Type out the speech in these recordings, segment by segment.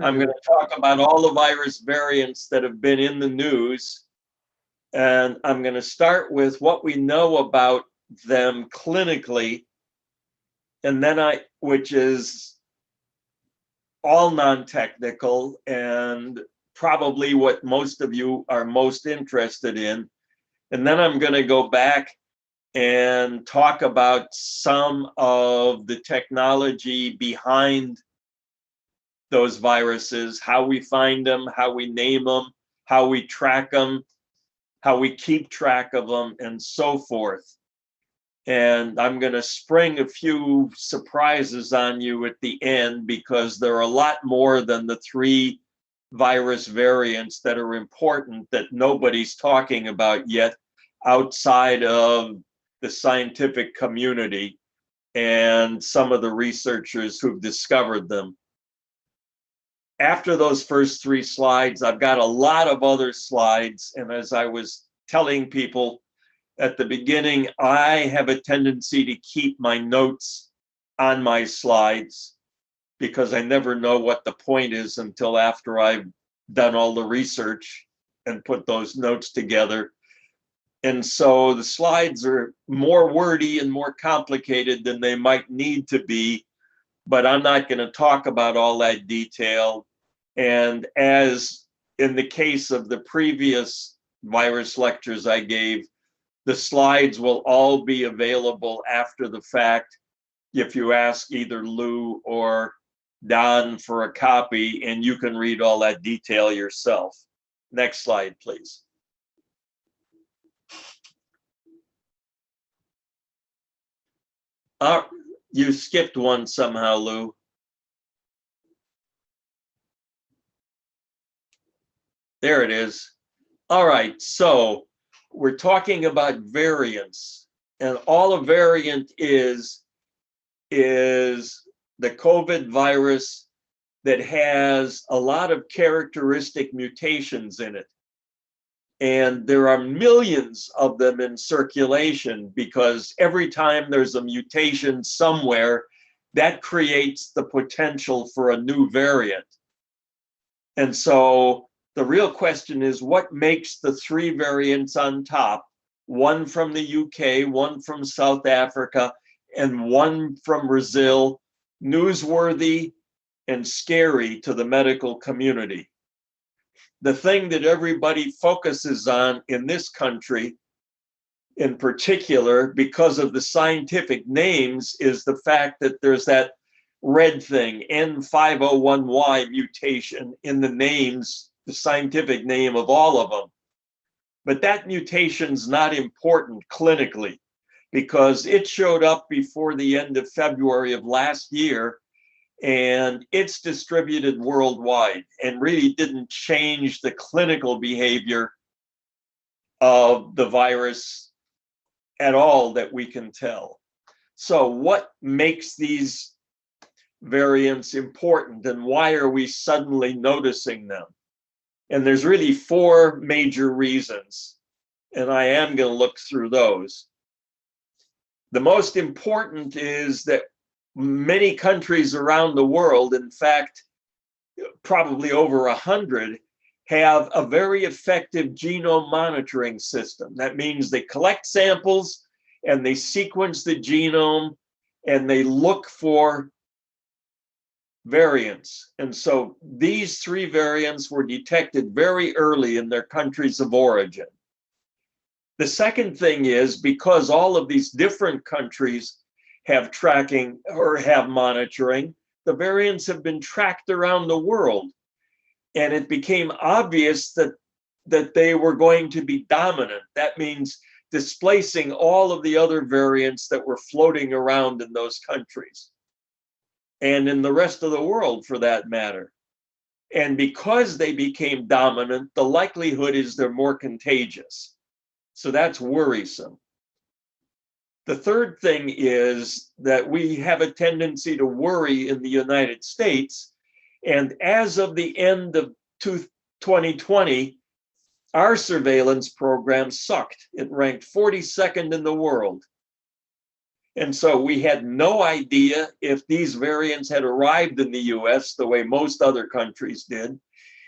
I'm going to talk about all the virus variants that have been in the news. And I'm going to start with what we know about them clinically, and then which is all non-technical and probably what most of you are most interested in. And then I'm going to go back and talk about some of the technology behind those viruses, how we find them, how we name them, how we track them, how we keep track of them, and so forth. And I'm going to spring a few surprises on you at the end because there are a lot more than the 3 virus variants that are important that nobody's talking about yet outside of the scientific community and some of the researchers who've discovered them. After those first 3 slides, I've got a lot of other slides. And as I was telling people at the beginning, I have a tendency to keep my notes on my slides because I never know what the point is until after I've done all the research and put those notes together. And so the slides are more wordy and more complicated than they might need to be, but I'm not going to talk about all that detail. And as in the case of the previous virus lectures I gave, the slides will all be available after the fact if you ask either Lou or Don for a copy, and you can read all that detail yourself. Next slide, please. You skipped one somehow, Lou. There it is. All right, so we're talking about variants, and all a variant is the COVID virus that has a lot of characteristic mutations in it. And there are millions of them in circulation because every time there's a mutation somewhere, that creates the potential for a new variant. And so the real question is, what makes the 3 variants on top, one from the UK, one from South Africa, and one from Brazil, newsworthy and scary to the medical community? The thing that everybody focuses on in this country, in particular, because of the scientific names, is the fact that there's that red thing, N501Y mutation in the names, the scientific name of all of them. But that mutation's not important clinically because it showed up before the end of February of last year, and it's distributed worldwide and really didn't change the clinical behavior of the virus at all that we can tell. So what makes these variants important, and why are we suddenly noticing them? And there's really 4 major reasons, and I am going to look through those. The most important is that many countries around the world, in fact, probably over 100, have a very effective genome monitoring system. That means they collect samples and they sequence the genome and they look for variants. And so these 3 variants were detected very early in their countries of origin. The second thing is, because all of these different countries have tracking or have monitoring, the variants have been tracked around the world. And it became obvious that they were going to be dominant. That means displacing all of the other variants that were floating around in those countries and in the rest of the world for that matter. And because they became dominant, the likelihood is they're more contagious. So that's worrisome. The third thing is that we have a tendency to worry in the United States. And as of the end of 2020, our surveillance program sucked. It ranked 42nd in the world. And so we had no idea if these variants had arrived in the US the way most other countries did.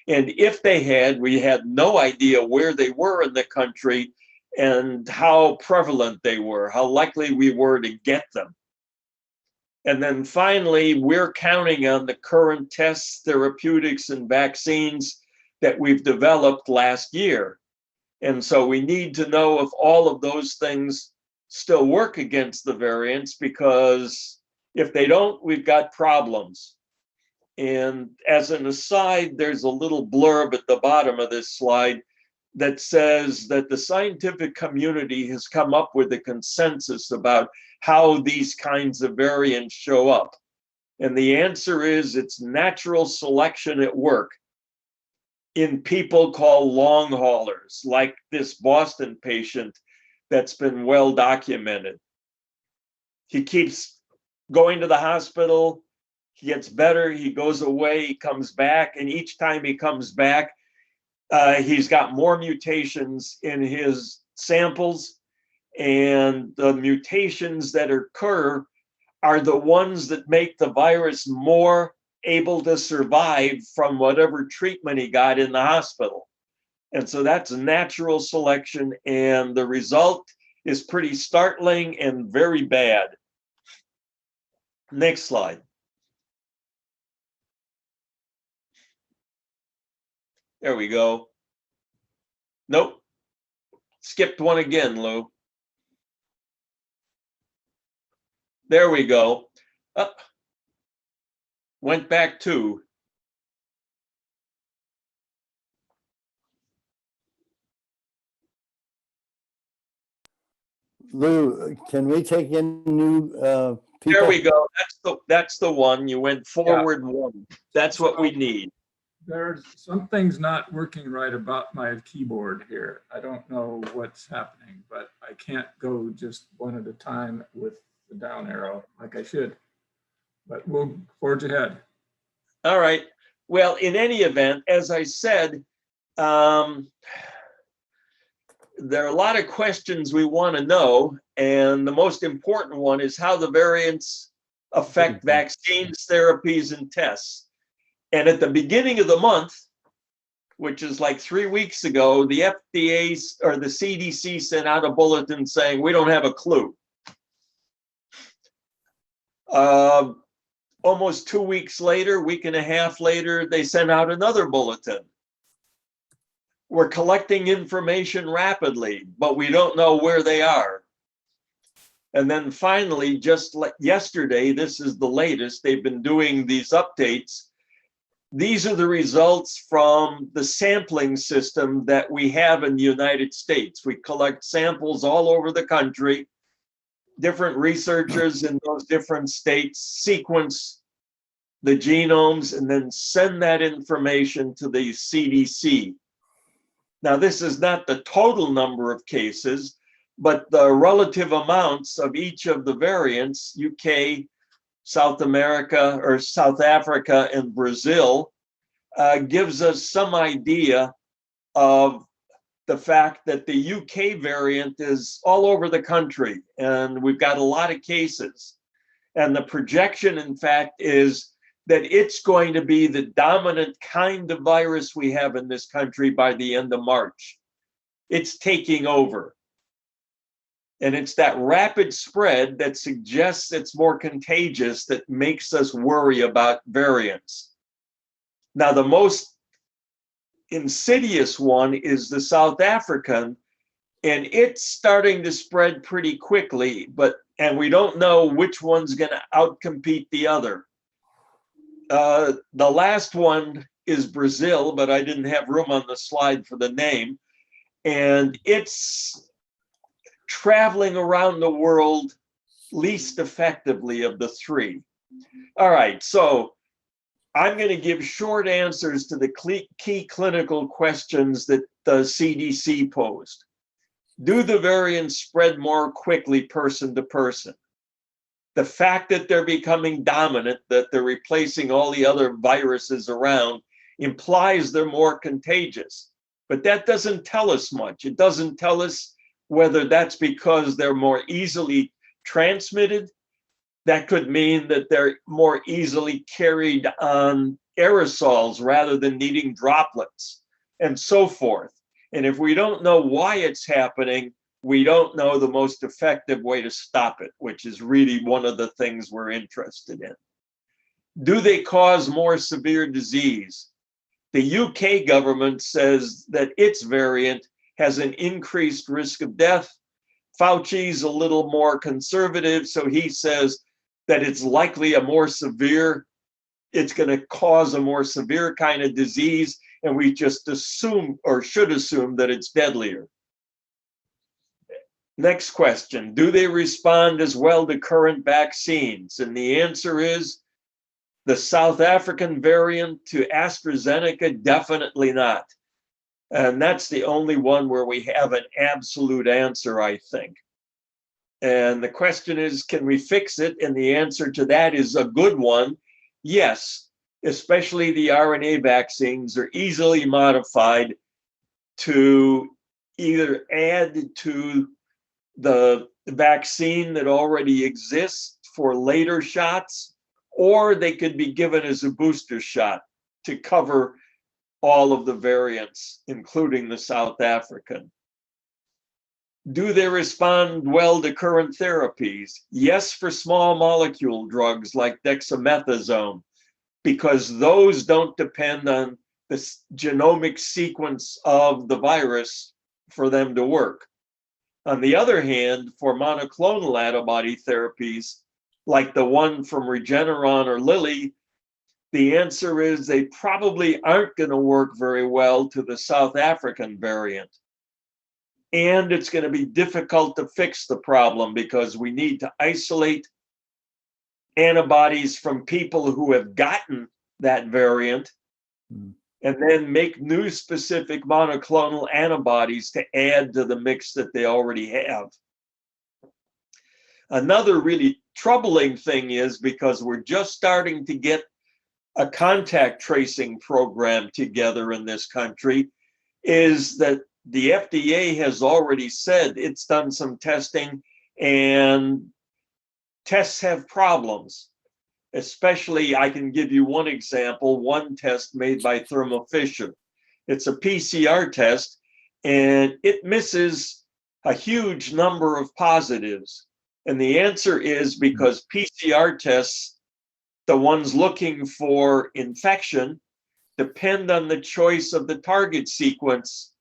And if they had, we had no idea where they were in the country and how prevalent they were, how likely we were to get them. And then finally, we're counting on the current tests, therapeutics, and vaccines that we've developed last year. And so we need to know if all of those things still work against the variants, because if they don't, we've got problems. And as an aside, there's a little blurb at the bottom of this slide that says that the scientific community has come up with a consensus about how these kinds of variants show up. And the answer is it's natural selection at work in people called long haulers, like this Boston patient that's been well documented. He keeps going to the hospital, he gets better, he goes away, he comes back, and each time he comes back, he's got more mutations in his samples, and the mutations that occur are the ones that make the virus more able to survive from whatever treatment he got in the hospital. And so that's natural selection, and the result is pretty startling and very bad. Next slide. There we go. Nope. Skipped one again, Lou. There we go. Went back two. Lou, can we take in new people? There we go. That's the one. You went forward one. That's what we need. There's some things not working right about my keyboard here. I don't know what's happening, but I can't go just one at a time with the down arrow like I should. But we'll forge ahead. All right. Well, in any event, as I said, there are a lot of questions we want to know, and the most important one is how the variants affect vaccines, therapies, and tests. And at the beginning of the month, which is like 3 weeks ago, the FDA or the CDC sent out a bulletin saying we don't have a clue. Almost 2 weeks later, week and a half later, they sent out another bulletin. We're collecting information rapidly, but we don't know where they are. And then finally, just like yesterday, this is the latest, they've been doing these updates. These are the results from the sampling system that we have in the United States. We collect samples all over the country. Different researchers in those different states sequence the genomes and then send that information to the CDC. Now, this is not the total number of cases, but the relative amounts of each of the variants, UK, South America, or South Africa, and Brazil, gives us some idea of the fact that the UK variant is all over the country, and we've got a lot of cases. And the projection, in fact, is that it's going to be the dominant kind of virus we have in this country by the end of March. It's taking over. And it's that rapid spread that suggests it's more contagious that makes us worry about variants. Now, the most insidious one is the South African, and it's starting to spread pretty quickly, and we don't know which one's going to outcompete the other. The last one is Brazil, but I didn't have room on the slide for the name, and it's traveling around the world least effectively of the three. All right, so I'm going to give short answers to the key clinical questions that the CDC posed. Do the variants spread more quickly person to person? The fact that they're becoming dominant, that they're replacing all the other viruses around, implies they're more contagious. But that doesn't tell us much. It doesn't tell us whether that's because they're more easily transmitted. That could mean that they're more easily carried on aerosols rather than needing droplets, and so forth. And if we don't know why it's happening, we don't know the most effective way to stop it, which is really one of the things we're interested in. Do they cause more severe disease? The UK government says that its variant has an increased risk of death. Fauci's a little more conservative, so he says that it's likely it's going to cause a more severe kind of disease, and we just assume, or should assume, that it's deadlier. Next question, do they respond as well to current vaccines? And the answer is the South African variant to AstraZeneca, definitely not. And that's the only one where we have an absolute answer, I think. And the question is, can we fix it? And the answer to that is a good one. Yes, especially the RNA vaccines are easily modified to either add to the vaccine that already exists for later shots, or they could be given as a booster shot to cover all of the variants, including the South African. Do they respond well to current therapies? Yes, for small molecule drugs like dexamethasone, because those don't depend on the genomic sequence of the virus for them to work. On the other hand, for monoclonal antibody therapies, like the one from Regeneron or Lilly, the answer is they probably aren't going to work very well to the South African variant. And it's going to be difficult to fix the problem because we need to isolate antibodies from people who have gotten that variant and then make new specific monoclonal antibodies to add to the mix that they already have. Another really troubling thing is, because we're just starting to get a contact tracing program together in this country, is that the FDA has already said it's done some testing and tests have problems. Especially, I can give you one example, one test made by Thermo Fisher. It's a PCR test and it misses a huge number of positives. And the answer is because PCR tests, the ones looking for infection, depend on the choice of the target sequence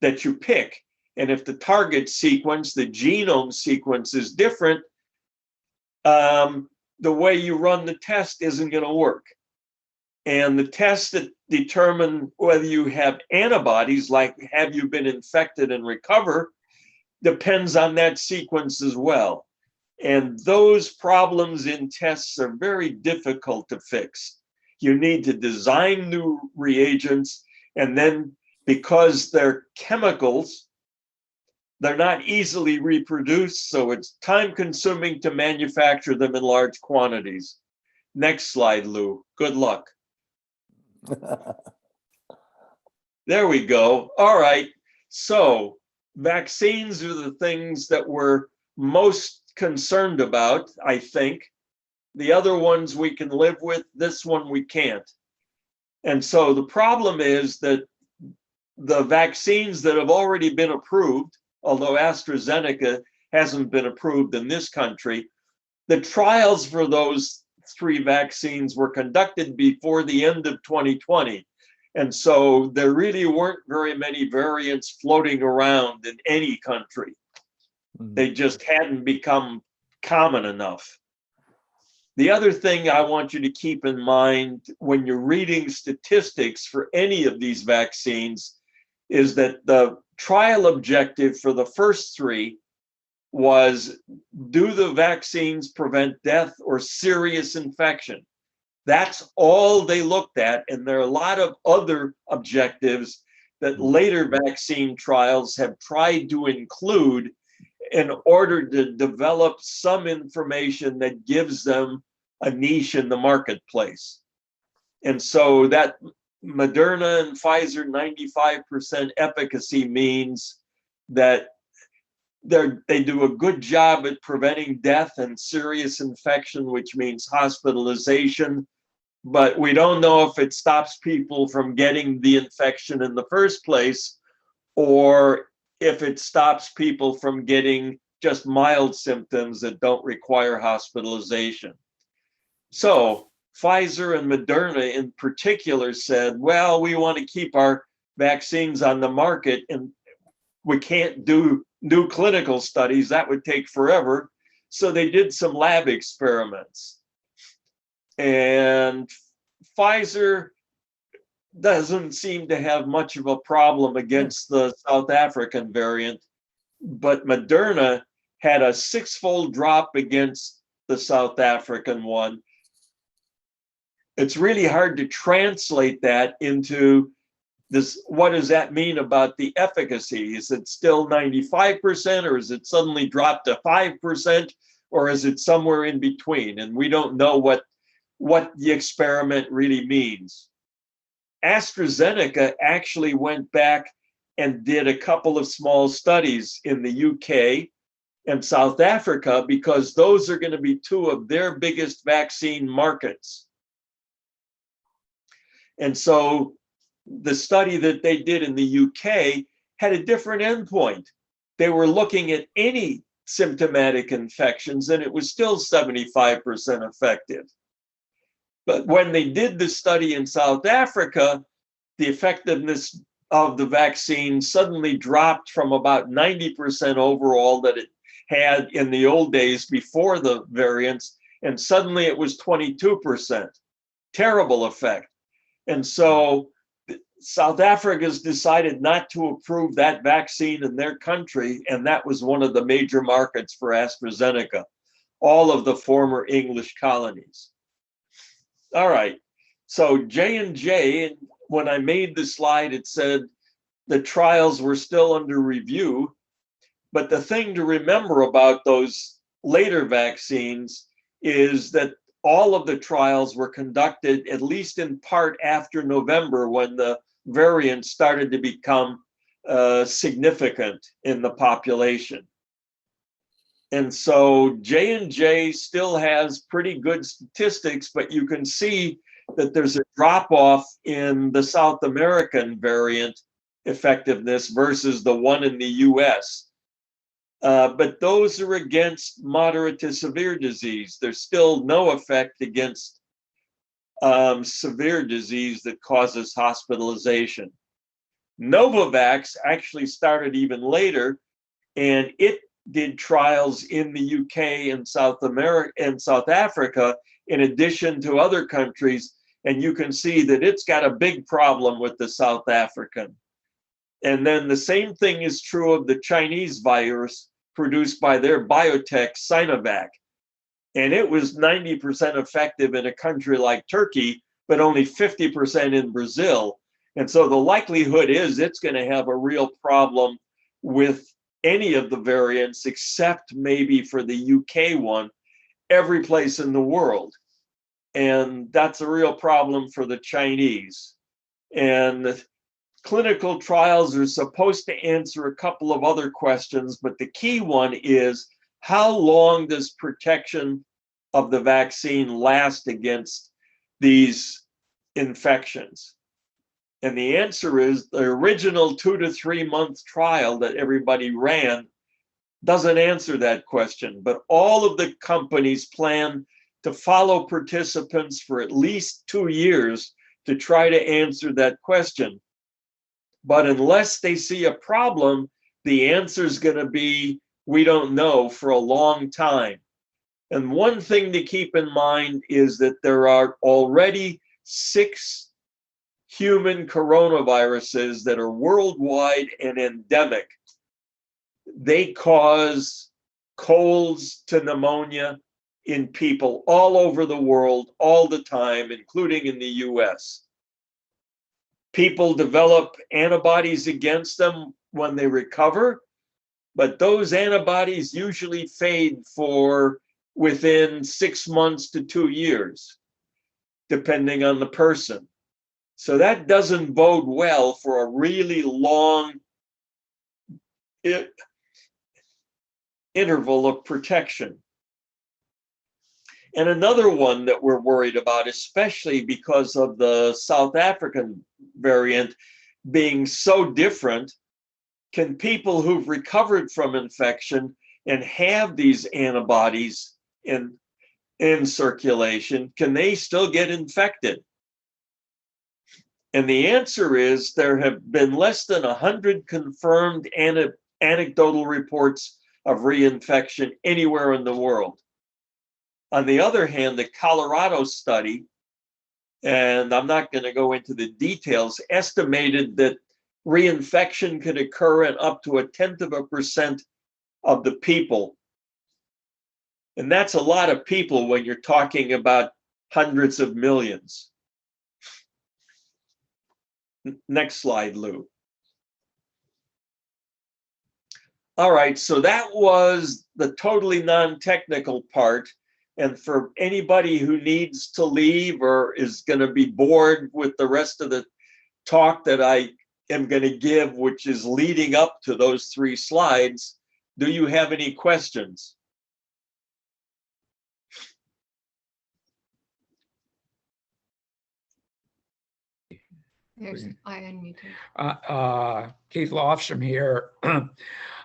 that you pick. And if the target sequence, the genome sequence, is different, the way you run the test isn't going to work. And the tests that determine whether you have antibodies, like have you been infected and recover, depends on that sequence as well. And those problems in tests are very difficult to fix. You need to design new reagents, and then because they're chemicals, they're not easily reproduced, so it's time-consuming to manufacture them in large quantities. Next slide, Lou. Good luck. There we go. All right. So vaccines are the things that we're most concerned about, I think. The other ones we can live with, this one we can't. And so the problem is that the vaccines that have already been approved, although AstraZeneca hasn't been approved in this country, the trials for those 3 vaccines were conducted before the end of 2020. And so there really weren't very many variants floating around in any country. They just hadn't become common enough. The other thing I want you to keep in mind when you're reading statistics for any of these vaccines is that the trial objective for the first 3 was, do the vaccines prevent death or serious infection? That's all they looked at, and there are a lot of other objectives that later vaccine trials have tried to include in order to develop some information that gives them a niche in the marketplace. And so that Moderna and Pfizer 95% efficacy means that they do a good job at preventing death and serious infection, which means hospitalization. But we don't know if it stops people from getting the infection in the first place, or if it stops people from getting just mild symptoms that don't require hospitalization. So Pfizer and Moderna in particular said, well, we want to keep our vaccines on the market and we can't do new clinical studies. That would take forever. So they did some lab experiments. And Pfizer doesn't seem to have much of a problem against the South African variant, but Moderna had a 6-fold drop against the South African one. It's really hard to translate that into this. What does that mean about the efficacy? Is it still 95%, or is it suddenly dropped to 5%, or is it somewhere in between? And we don't know what the experiment really means. AstraZeneca actually went back and did a couple of small studies in the UK and South Africa, because those are going to be two of their biggest vaccine markets. And so the study that they did in the UK had a different endpoint. They were looking at any symptomatic infections, and it was still 75% effective. But when they did the study in South Africa, the effectiveness of the vaccine suddenly dropped from about 90% overall that it had in the old days before the variants, and suddenly it was 22%. Terrible effect. And so South Africa's decided not to approve that vaccine in their country, and that was one of the major markets for AstraZeneca, all of the former English colonies. All right, so J&J, when I made the slide, it said the trials were still under review. But the thing to remember about those later vaccines is that all of the trials were conducted, at least in part, after November, when the variant started to become significant in the population. And so J&J still has pretty good statistics, but you can see that there's a drop-off in the South American variant effectiveness versus the one in the US. But those are against moderate to severe disease. There's still no effect against severe disease that causes hospitalization. Novavax actually started even later, and it did trials in the UK and South America and South Africa, in addition to other countries. And you can see that it's got a big problem with the South African. And then the same thing is true of the Chinese virus produced by their biotech Sinovac. And it was 90% effective in a country like Turkey, but only 50% in Brazil. And so the likelihood is it's going to have a real problem with any of the variants, except maybe for the UK one, every place in the world. And that's a real problem for the Chinese. And the clinical trials are supposed to answer a couple of other questions, but the key one is, how long does protection of the vaccine last against these infections? And the answer is the original 2 to 3 month trial that everybody ran doesn't answer that question. But all of the companies plan to follow participants for at least 2 years to try to answer that question. But unless they see a problem, the answer is going to be, we don't know, for a long time. And one thing to keep in mind is that there are already 6 human coronaviruses that are worldwide and endemic. They cause colds to pneumonia in people all over the world all the time, including in the US. People develop antibodies against them when they recover, but those antibodies usually fade for within 6 months to 2 years, depending on the person. So that doesn't bode well for a really long, interval of protection. And another one that we're worried about, especially because of the South African variant being so different, can people who've recovered from infection and have these antibodies in circulation, can they still get infected? And the answer is there have been less than 100 confirmed anecdotal reports of reinfection anywhere in the world. On the other hand, the Colorado study, and I'm not going to go into the details, estimated that reinfection could occur in up to 0.1% of the people. And that's a lot of people when you're talking about hundreds of millions. Next slide, Lou. All right, so that was the totally non-technical part. And for anybody who needs to leave or is going to be bored with the rest of the talk that I am going to give, which is leading up to those 3 slides, do you have any questions? I unmuted. Keith Lofstrom here.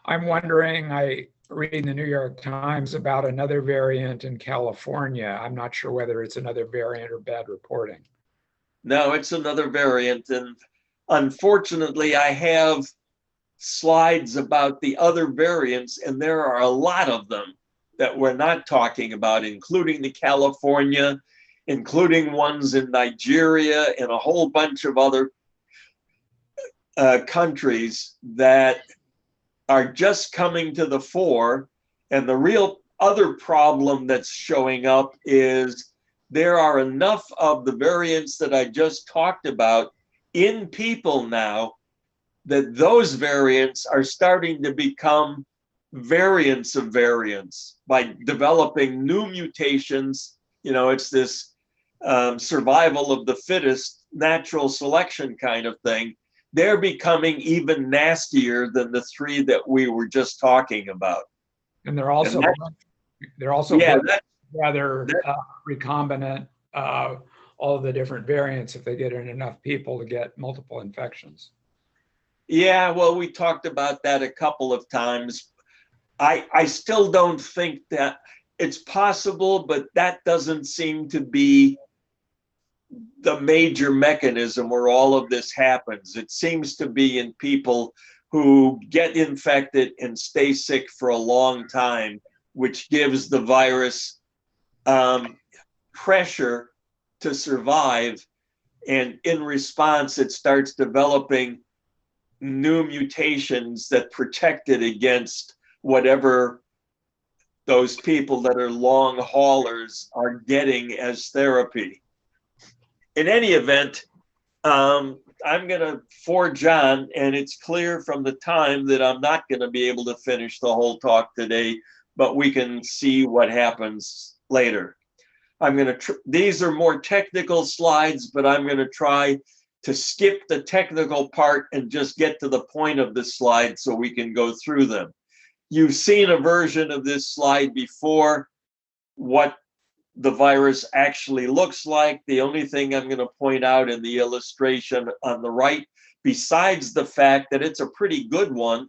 I'm wondering, I read in the New York Times about another variant in California. I'm not sure whether it's another variant or bad reporting. No, it's another variant. And unfortunately, I have slides about the other variants, and there are a lot of them that we're not talking about, including the California, including ones in Nigeria and a whole bunch of other countries that are just coming to the fore. And the real other problem that's showing up is there are enough of the variants that I just talked about in people now that those variants are starting to become variants of variants by developing new mutations. You know, it's this survival of the fittest, natural selection kind of thing. They're becoming even nastier than the 3 that we were just talking about. And they're also yeah, rather recombinant, all of the different variants if they get in enough people to get multiple infections. Yeah, well, we talked about that a couple of times. I still don't think that it's possible, but that doesn't seem to be the major mechanism where all of this happens. It seems to be in people who get infected and stay sick for a long time, which gives the virus pressure to survive. And in response, it starts developing new mutations that protect it against whatever those people that are long haulers are getting as therapy. In any event, I'm going to forge on, and it's clear from the time that I'm not going to be able to finish the whole talk today, but we can see what happens later. I'm going to, these are more technical slides, but I'm going to try to skip the technical part and just get to the point of the slide so we can go through them. You've seen a version of this slide before, what the virus actually looks like. The only thing I'm going to point out in the illustration on the right, besides the fact that it's a pretty good one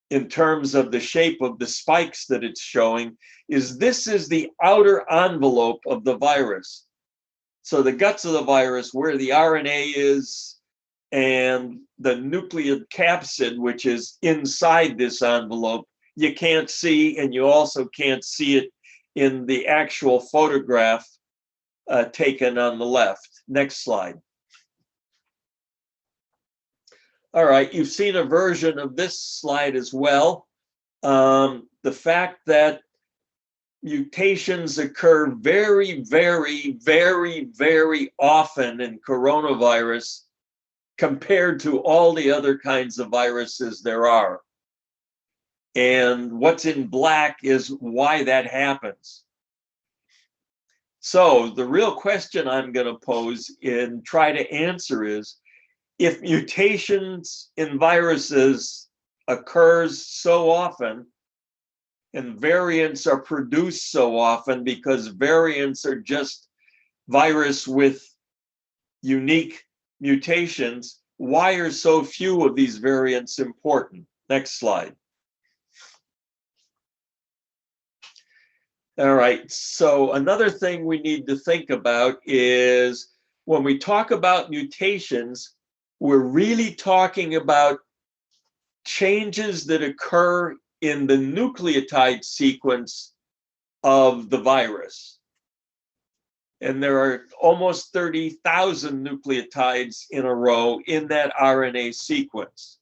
in terms of the shape of the spikes that it's showing, is this is the outer envelope of the virus. So the guts of the virus, where the RNA is, and the nuclear capsid, which is inside this envelope, you can't see, and you also can't see it in the actual photograph taken on the left. Next slide. All right, you've seen a version of this slide as well. The fact that mutations occur very, very, very, very often in coronavirus compared to all the other kinds of viruses there are. And what's in black is why that happens. So the real question I'm going to pose and try to answer is, if mutations in viruses occurs so often, and variants are produced so often because variants are just virus with unique mutations. Why are so few of these variants important? Next slide. All right, so another thing we need to think about is when we talk about mutations, we're really talking about changes that occur in the nucleotide sequence of the virus. And there are almost 30,000 nucleotides in a row in that RNA sequence.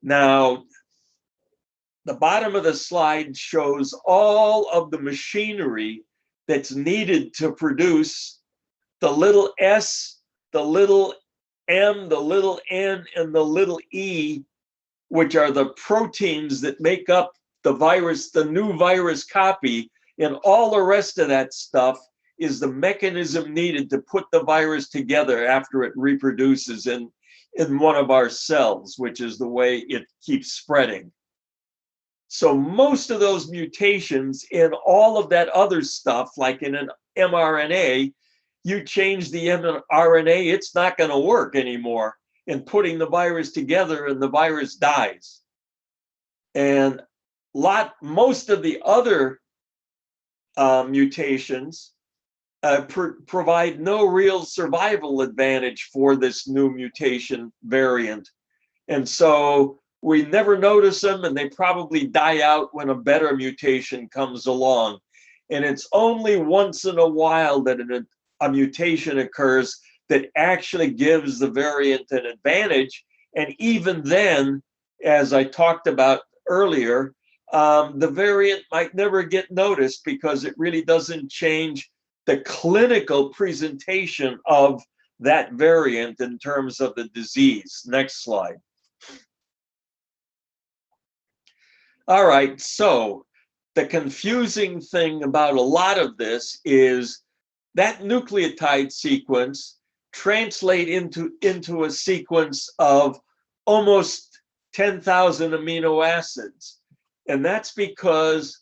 Now, the bottom of the slide shows all of the machinery that's needed to produce the little s, the little m, the little n, and the little e, which are the proteins that make up the virus, the new virus copy, and all the rest of that stuff is the mechanism needed to put the virus together after it reproduces in one of our cells, which is the way it keeps spreading. So most of those mutations in all of that other stuff, like in an mRNA, you change the mRNA, it's not going to work anymore in putting the virus together, and the virus dies. And most of the other mutations provide no real survival advantage for this new mutation variant. And so we never notice them, and they probably die out when a better mutation comes along. And it's only once in a while that a mutation occurs that actually gives the variant an advantage. And even then, as I talked about earlier, the variant might never get noticed because it really doesn't change the clinical presentation of that variant in terms of the disease. Next slide. All right, so the confusing thing about a lot of this is that nucleotide sequence translate into a sequence of almost 10,000 amino acids. And that's because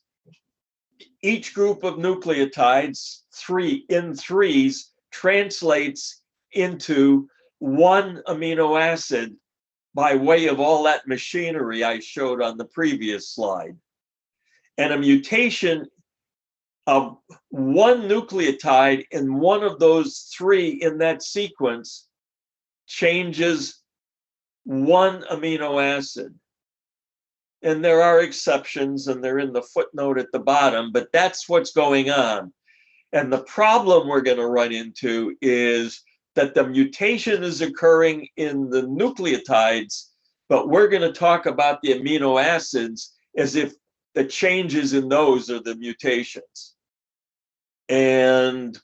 each group of nucleotides, in threes, translates into one amino acid by way of all that machinery I showed on the previous slide. And a mutation of one nucleotide in one of those three in that sequence changes one amino acid. And there are exceptions, and they're in the footnote at the bottom, but that's what's going on. And the problem we're going to run into is that the mutation is occurring in the nucleotides, but we're going to talk about the amino acids as if the changes in those are the mutations. And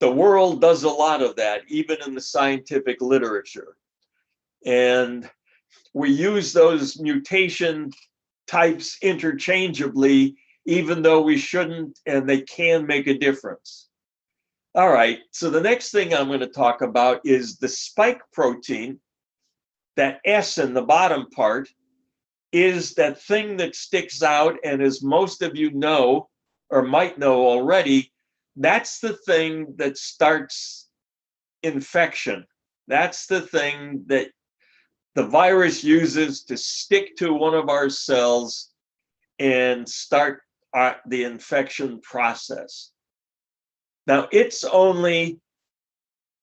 the world does a lot of that, even in the scientific literature. And we use those mutation types interchangeably, even though we shouldn't, and they can make a difference. All right, so the next thing I'm going to talk about is the spike protein. That S in the bottom part is that thing that sticks out, and as most of you know, or might know already, that's the thing that starts infection. That's the thing that the virus uses to stick to one of our cells and start the infection process. Now, it's only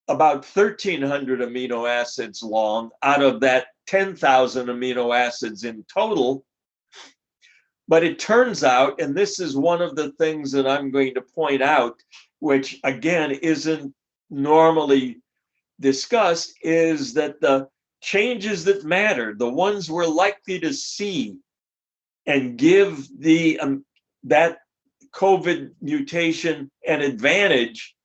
about 1,300 amino acids long out of that 10,000 amino acids in total. But it turns out, and this is one of the things that I'm going to point out, which again isn't normally discussed, is that the changes that matter, the ones we're likely to see and give that COVID mutation an advantage,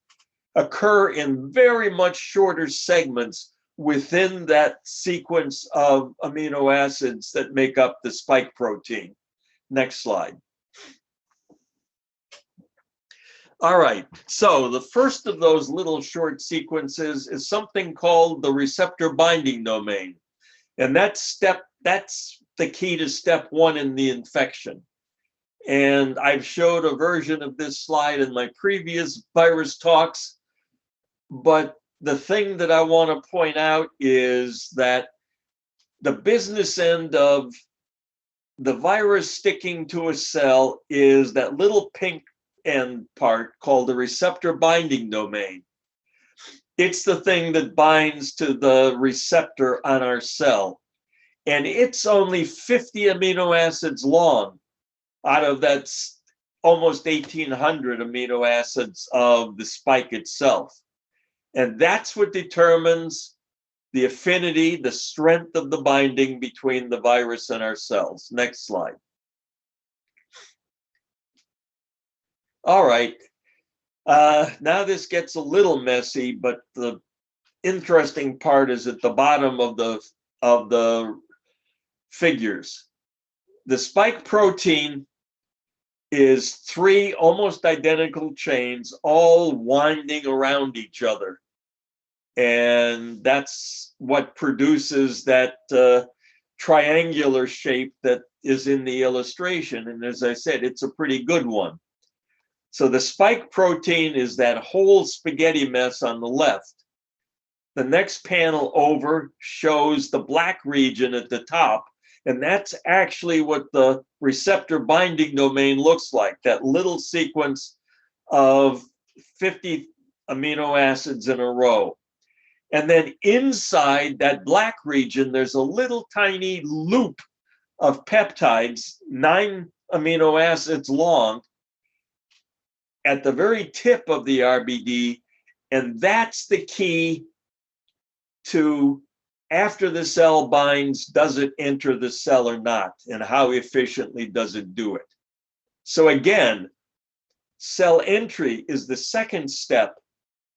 occur in very much shorter segments within that sequence of amino acids that make up the spike protein. Next slide. All right, so the first of those little short sequences is something called the receptor binding domain. And that's the the key to step one in the infection. And I've showed a version of this slide in my previous virus talks, but the thing that I want to point out is that the business end of the virus sticking to a cell is that little pink end part called the receptor binding domain. It's the thing that binds to the receptor on our cell. And it's only 50 amino acids long out of that almost 1,800 amino acids of the spike itself. And that's what determines the affinity, the strength of the binding between the virus and our cells. Next slide. All right. Now this gets a little messy, but the interesting part is at the bottom of the figures. The spike protein is 3 almost identical chains all winding around each other. And that's what produces that triangular shape that is in the illustration. And as I said, it's a pretty good one. So the spike protein is that whole spaghetti mess on the left. The next panel over shows the black region at the top, and that's actually what the receptor binding domain looks like, that little sequence of 50 amino acids in a row. And then inside that black region, there's a little tiny loop of peptides, 9 amino acids long, at the very tip of the RBD, and that's the key to, after the cell binds, does it enter the cell or not, and how efficiently does it do it? So again, cell entry is the second step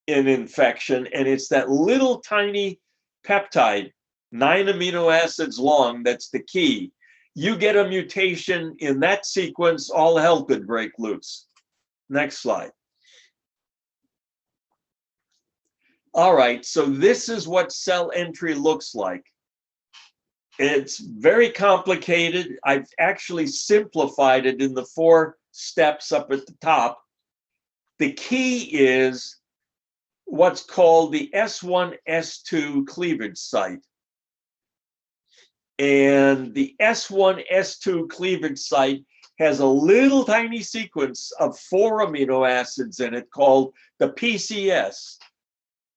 in infection, and it's that little tiny peptide, 9 amino acids long, that's the key. You get a mutation in that sequence, all hell could break loose. Next slide. All right, so this is what cell entry looks like. It's very complicated. I've actually simplified it in the 4 steps up at the top. The key is what's called the S1, S2 cleavage site. And the S1, S2 cleavage site has a little tiny sequence of 4 amino acids in it called the PCS,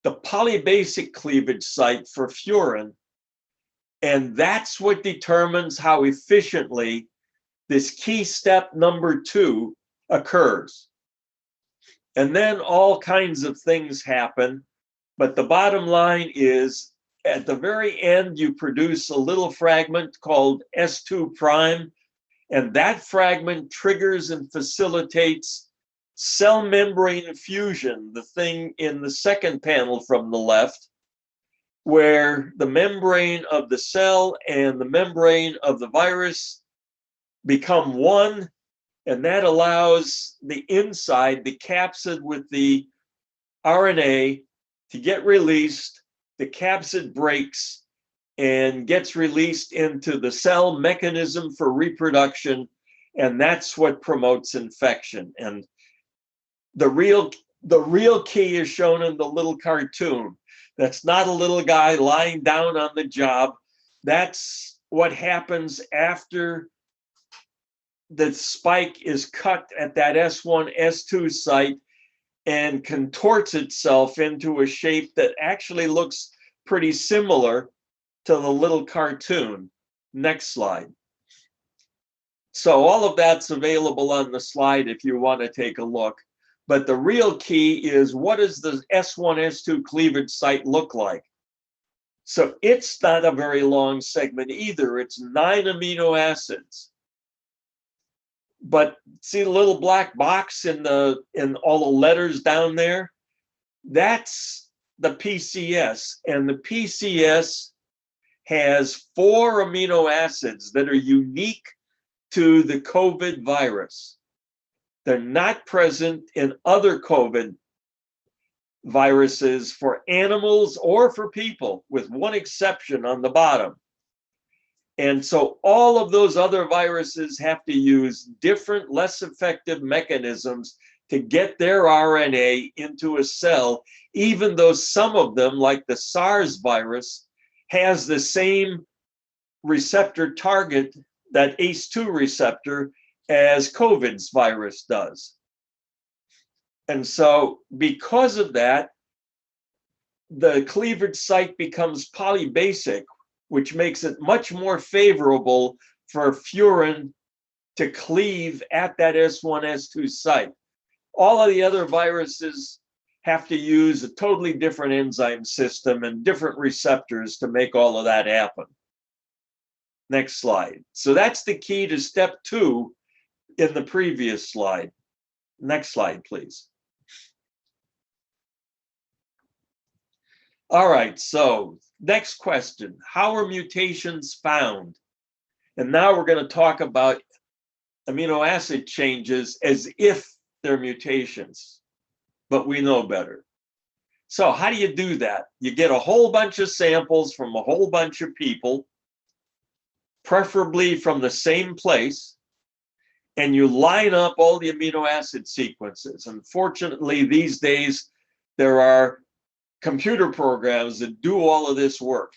the polybasic cleavage site for furin. And that's what determines how efficiently this key step number 2 occurs. And then all kinds of things happen. But the bottom line is, at the very end, you produce a little fragment called S2 prime. And that fragment triggers and facilitates cell membrane fusion, the thing in the second panel from the left, where the membrane of the cell and the membrane of the virus become one, and that allows the inside, the capsid with the RNA, to get released. The capsid breaks and gets released into the cell mechanism for reproduction, and that's what promotes infection. And the real key is shown in the little cartoon. That's not a little guy lying down on the job. That's what happens after the spike is cut at that S1, S2 site and contorts itself into a shape that actually looks pretty similar to the little cartoon. Next slide. So all of that's available on the slide if you want to take a look. But the real key is, what does the S1, S2 cleavage site look like? So it's not a very long segment either. It's 9 amino acids. But see the little black box in all the letters down there? That's the PCS. And the PCS has 4 amino acids that are unique to the COVID virus. They're not present in other COVID viruses for animals or for people, with one exception on the bottom. And so all of those other viruses have to use different, less effective mechanisms to get their RNA into a cell, even though some of them, like the SARS virus, has the same receptor target, that ACE2 receptor, as COVID's virus does. And so because of that, the cleavage site becomes polybasic, which makes it much more favorable for furin to cleave at that S1, S2 site. All of the other viruses have to use a totally different enzyme system and different receptors to make all of that happen. Next slide. So that's the key to step 2 in the previous slide. Next slide, please. All right, so next question. How are mutations found? And now we're going to talk about amino acid changes as if they're mutations, but we know better. So how do you do that? You get a whole bunch of samples from a whole bunch of people, preferably from the same place, and you line up all the amino acid sequences. Unfortunately, these days, there are computer programs that do all of this work.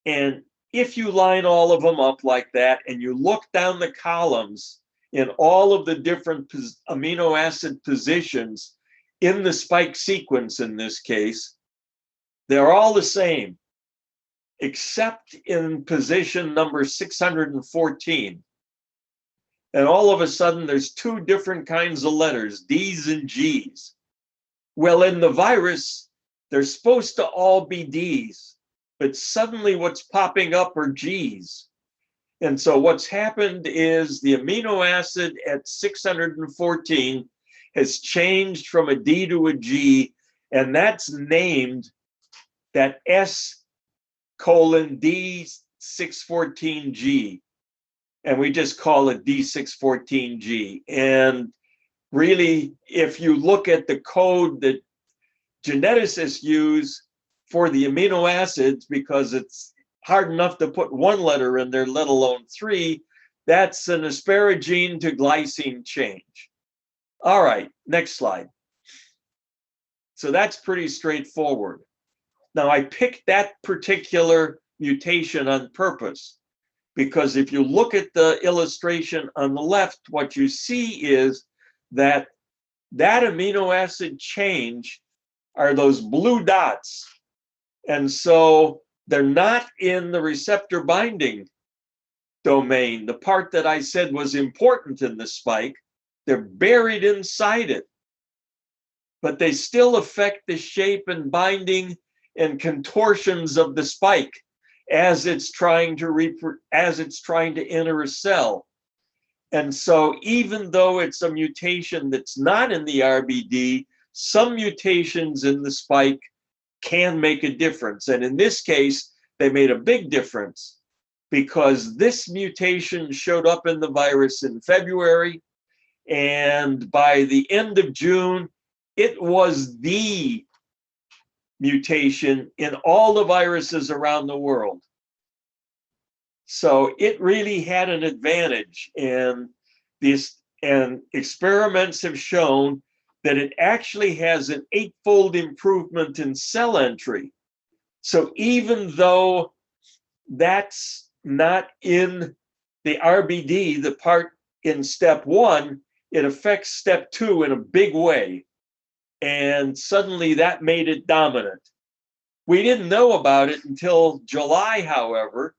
And if you line all of them up like that and you look down the columns in all of the different amino acid positions in the spike sequence in this case, they're all the same, except in position number 614. And all of a sudden, there's 2 different kinds of letters, D's and G's. Well, in the virus, they're supposed to all be D's, but suddenly what's popping up are G's. And so what's happened is the amino acid at 614 has changed from a D to a G, and that's named that S:D614G. And we just call it D614G. And really, if you look at the code that geneticists use for the amino acids, because it's hard enough to put 1 letter in there, let alone 3, that's an asparagine to glycine change. All right, next slide. So that's pretty straightforward. Now, I picked that particular mutation on purpose, because if you look at the illustration on the left, what you see is that that amino acid change are those blue dots. And so they're not in the receptor binding domain, the part that I said was important in the spike. They're buried inside it, but they still affect the shape and binding and contortions of the spike as it's trying to enter a cell. And so even though it's a mutation that's not in the RBD, some mutations in the spike can make a difference. And in this case, they made a big difference because this mutation showed up in the virus in February. And by the end of June, it was the mutation in all the viruses around the world. So it really had an advantage. And experiments have shown that it actually has an 8-fold improvement in cell entry. So even though that's not in the RBD, the part in step 1, it affects step 2 in a big way. And suddenly that made it dominant. We didn't know about it until July, however,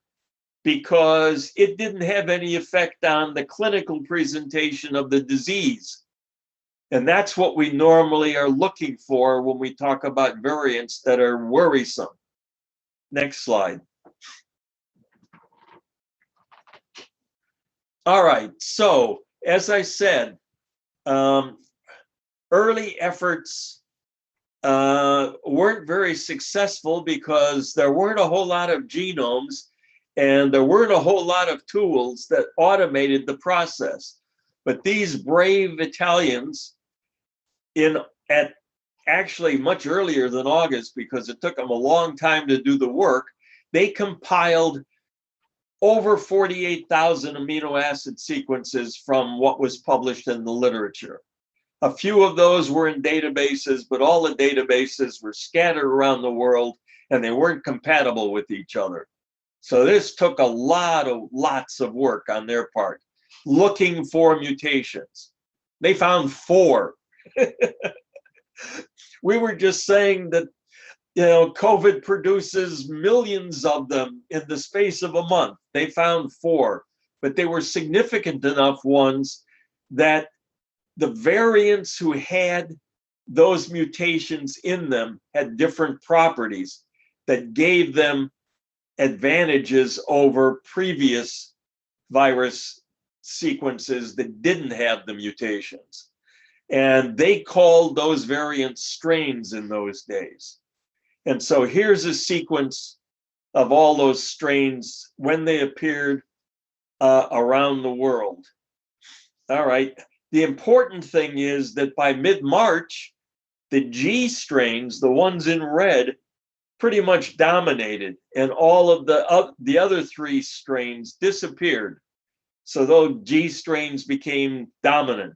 because it didn't have any effect on the clinical presentation of the disease. And that's what we normally are looking for when we talk about variants that are worrisome. Next slide. All right, so as I said, early efforts weren't very successful because there weren't a whole lot of genomes and there weren't a whole lot of tools that automated the process. But these brave Italians, at actually much earlier than August, because it took them a long time to do the work, they compiled over 48,000 amino acid sequences from what was published in the literature. A few of those were in databases, but all the databases were scattered around the world and they weren't compatible with each other. So this took lots of work on their part, looking for mutations. They found 4. We were just saying that, COVID produces millions of them in the space of a month. They found 4, but they were significant enough ones that the variants who had those mutations in them had different properties that gave them advantages over previous virus sequences that didn't have the mutations. And they called those variants strains in those days. And so here's a sequence of all those strains when they appeared around the world. All right. The important thing is that by mid-March, the G strains, the ones in red, pretty much dominated, and all of the other 3 strains disappeared. So those G strains became dominant.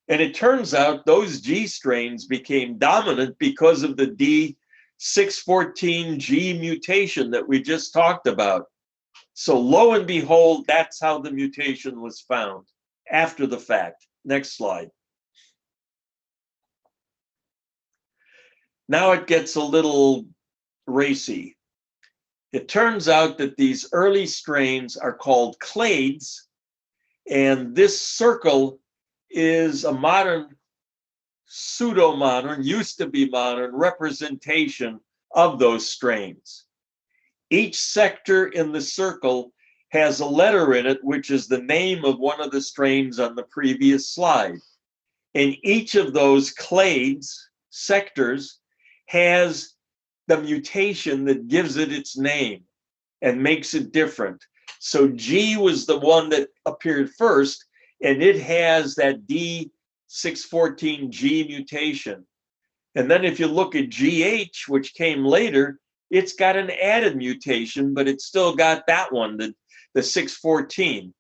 And it turns out those G strains became dominant because of the D614G mutation that we just talked about. So lo and behold, that's how the mutation was found after the fact. Next slide. Now it gets a little racy. It turns out that these early strains are called clades, and this circle is a modern, pseudo-modern, used to be modern representation of those strains. Each sector in the circle has a letter in it, which is the name of one of the strains on the previous slide. And each of those clades, sectors, has the mutation that gives it its name and makes it different. So G was the one that appeared first, and it has that D614G mutation. And then if you look at GH, which came later, it's got an added mutation, but it's still got that one, the 614.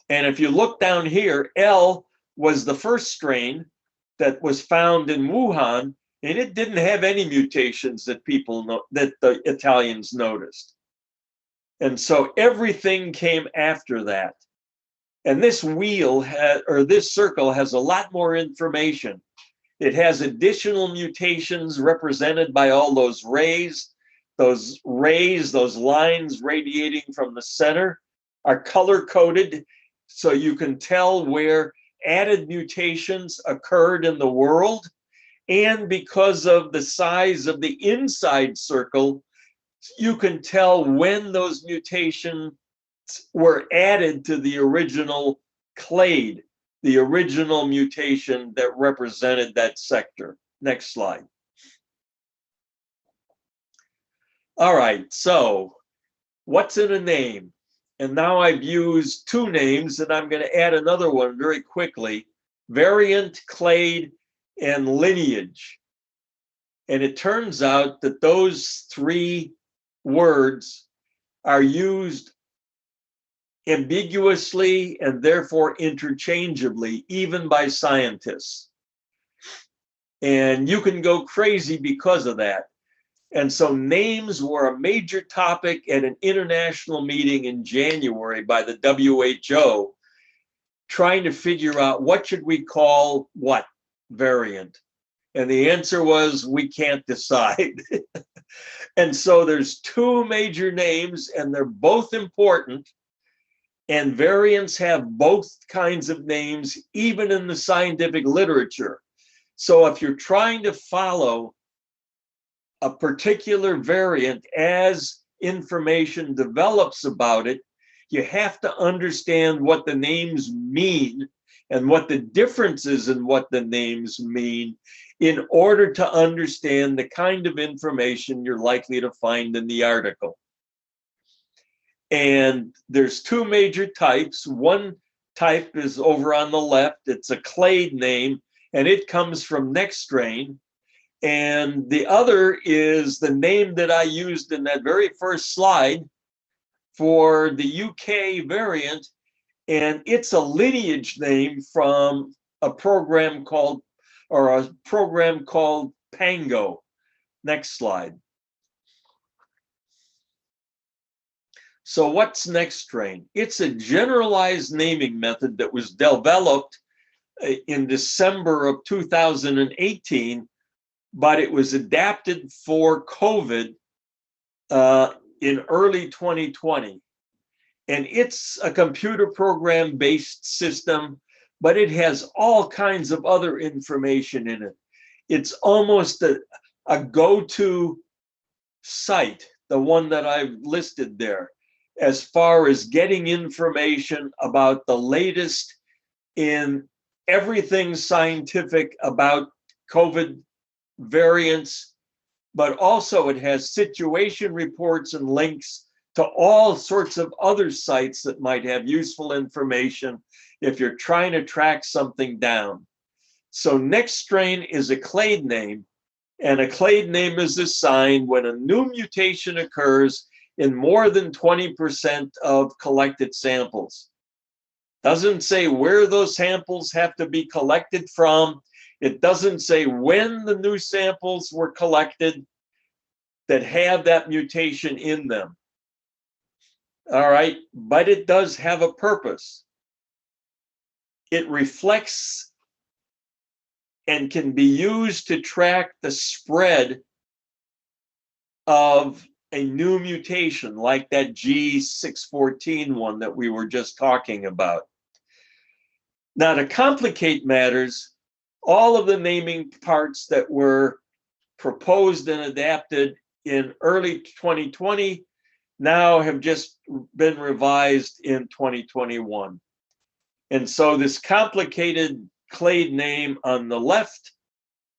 And if you look down here, L was the first strain that was found in Wuhan, and it didn't have any mutations that the Italians noticed. And so everything came after that. And this wheel this circle has a lot more information. It has additional mutations represented by all those rays. Those lines radiating from the center are color-coded so you can tell where added mutations occurred in the world. And because of the size of the inside circle, you can tell when those mutations were added to the original clade, the original mutation that represented that sector. Next slide. All right, so what's in a name? And now I've used 2 names, and I'm going to add another one very quickly: variant, clade, and lineage. And it turns out that those 3 words are used ambiguously and therefore interchangeably, even by scientists. And you can go crazy because of that. And so names were a major topic at an international meeting in January by the WHO, trying to figure out what should we call what variant. And the answer was, we can't decide. And so there's 2 major names, and they're both important. And variants have both kinds of names, even in the scientific literature. So if you're trying to follow a particular variant as information develops about it, you have to understand what the names mean and what the differences in what the names mean in order to understand the kind of information you're likely to find in the article. And there's 2 major types. One type is over on the left. It's a clade name, and it comes from next strain. And the other is the name that I used in that very first slide, for the UK variant, and it's a lineage name from a program called Pango. Next slide. So what's next strain? It's a generalized naming method that was developed in December of 2018, but it was adapted for COVID in early 2020. And it's a computer program based system, but it has all kinds of other information in it. It's almost a go-to site, the one that I've listed there, as far as getting information about the latest in everything scientific about COVID variants, but also it has situation reports and links to all sorts of other sites that might have useful information if you're trying to track something down. So next strain is a clade name, and a clade name is assigned when a new mutation occurs in more than 20% of collected samples. Doesn't say where those samples have to be collected from. It doesn't say when the new samples were collected that have that mutation in them. All right, but it does have a purpose. It reflects and can be used to track the spread of a new mutation like that G614 one that we were just talking about. Now, to complicate matters, all of the naming parts that were proposed and adapted in early 2020 now have just been revised in 2021. And so this complicated clade name on the left,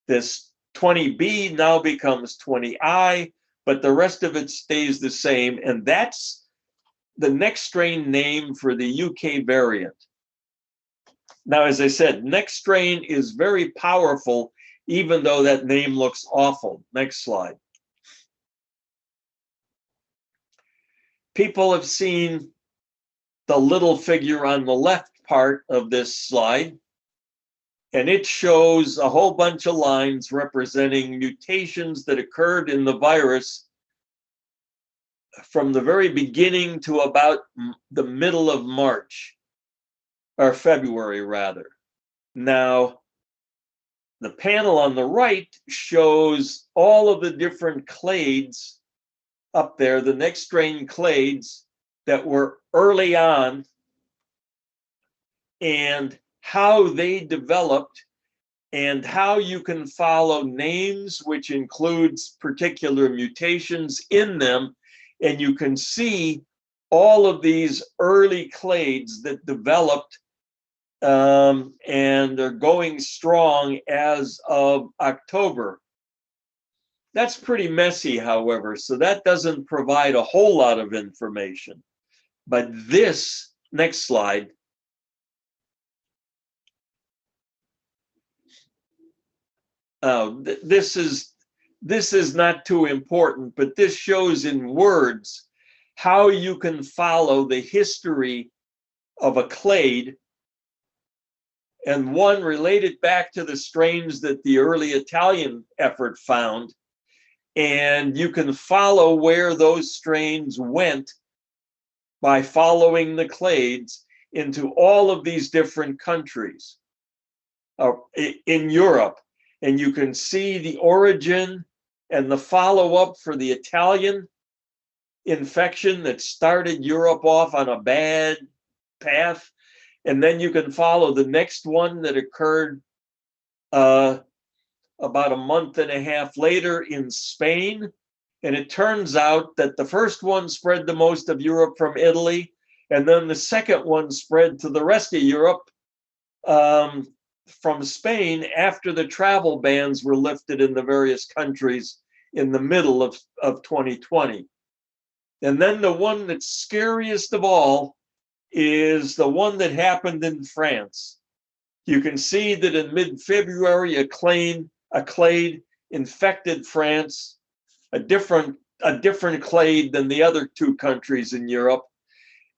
this 20B now becomes 20I, but the rest of it stays the same. And that's the next strain name for the UK variant. Now, as I said, next strain is very powerful, even though that name looks awful. Next slide. People have seen the little figure on the left part of this slide, and it shows a whole bunch of lines representing mutations that occurred in the virus from the very beginning to about the middle of March, or February rather. Now, the panel on the right shows all of the different clades up there, the next strain clades that were early on, and how they developed and how you can follow names, which includes particular mutations in them. And you can see all of these early clades that developed and are going strong as of October. That's pretty messy, however, so that doesn't provide a whole lot of information. But this, next slide, this is not too important, but this shows in words how you can follow the history of a clade, and one related back to the strains that the early Italian effort found. And you can follow where those strains went by following the clades into all of these different countries in Europe. And you can see the origin and the follow-up for the Italian infection that started Europe off on a bad path. And then you can follow the next one that occurred about a month and a half later in Spain. And it turns out that the first one spread the most of Europe from Italy, and then the second one spread to the rest of Europe from Spain after the travel bans were lifted in the various countries in the middle of 2020. And then the one that's scariest of all is the one that happened in France. You can see that in mid-February, a clade infected France, a different a different clade than the other two countries in Europe.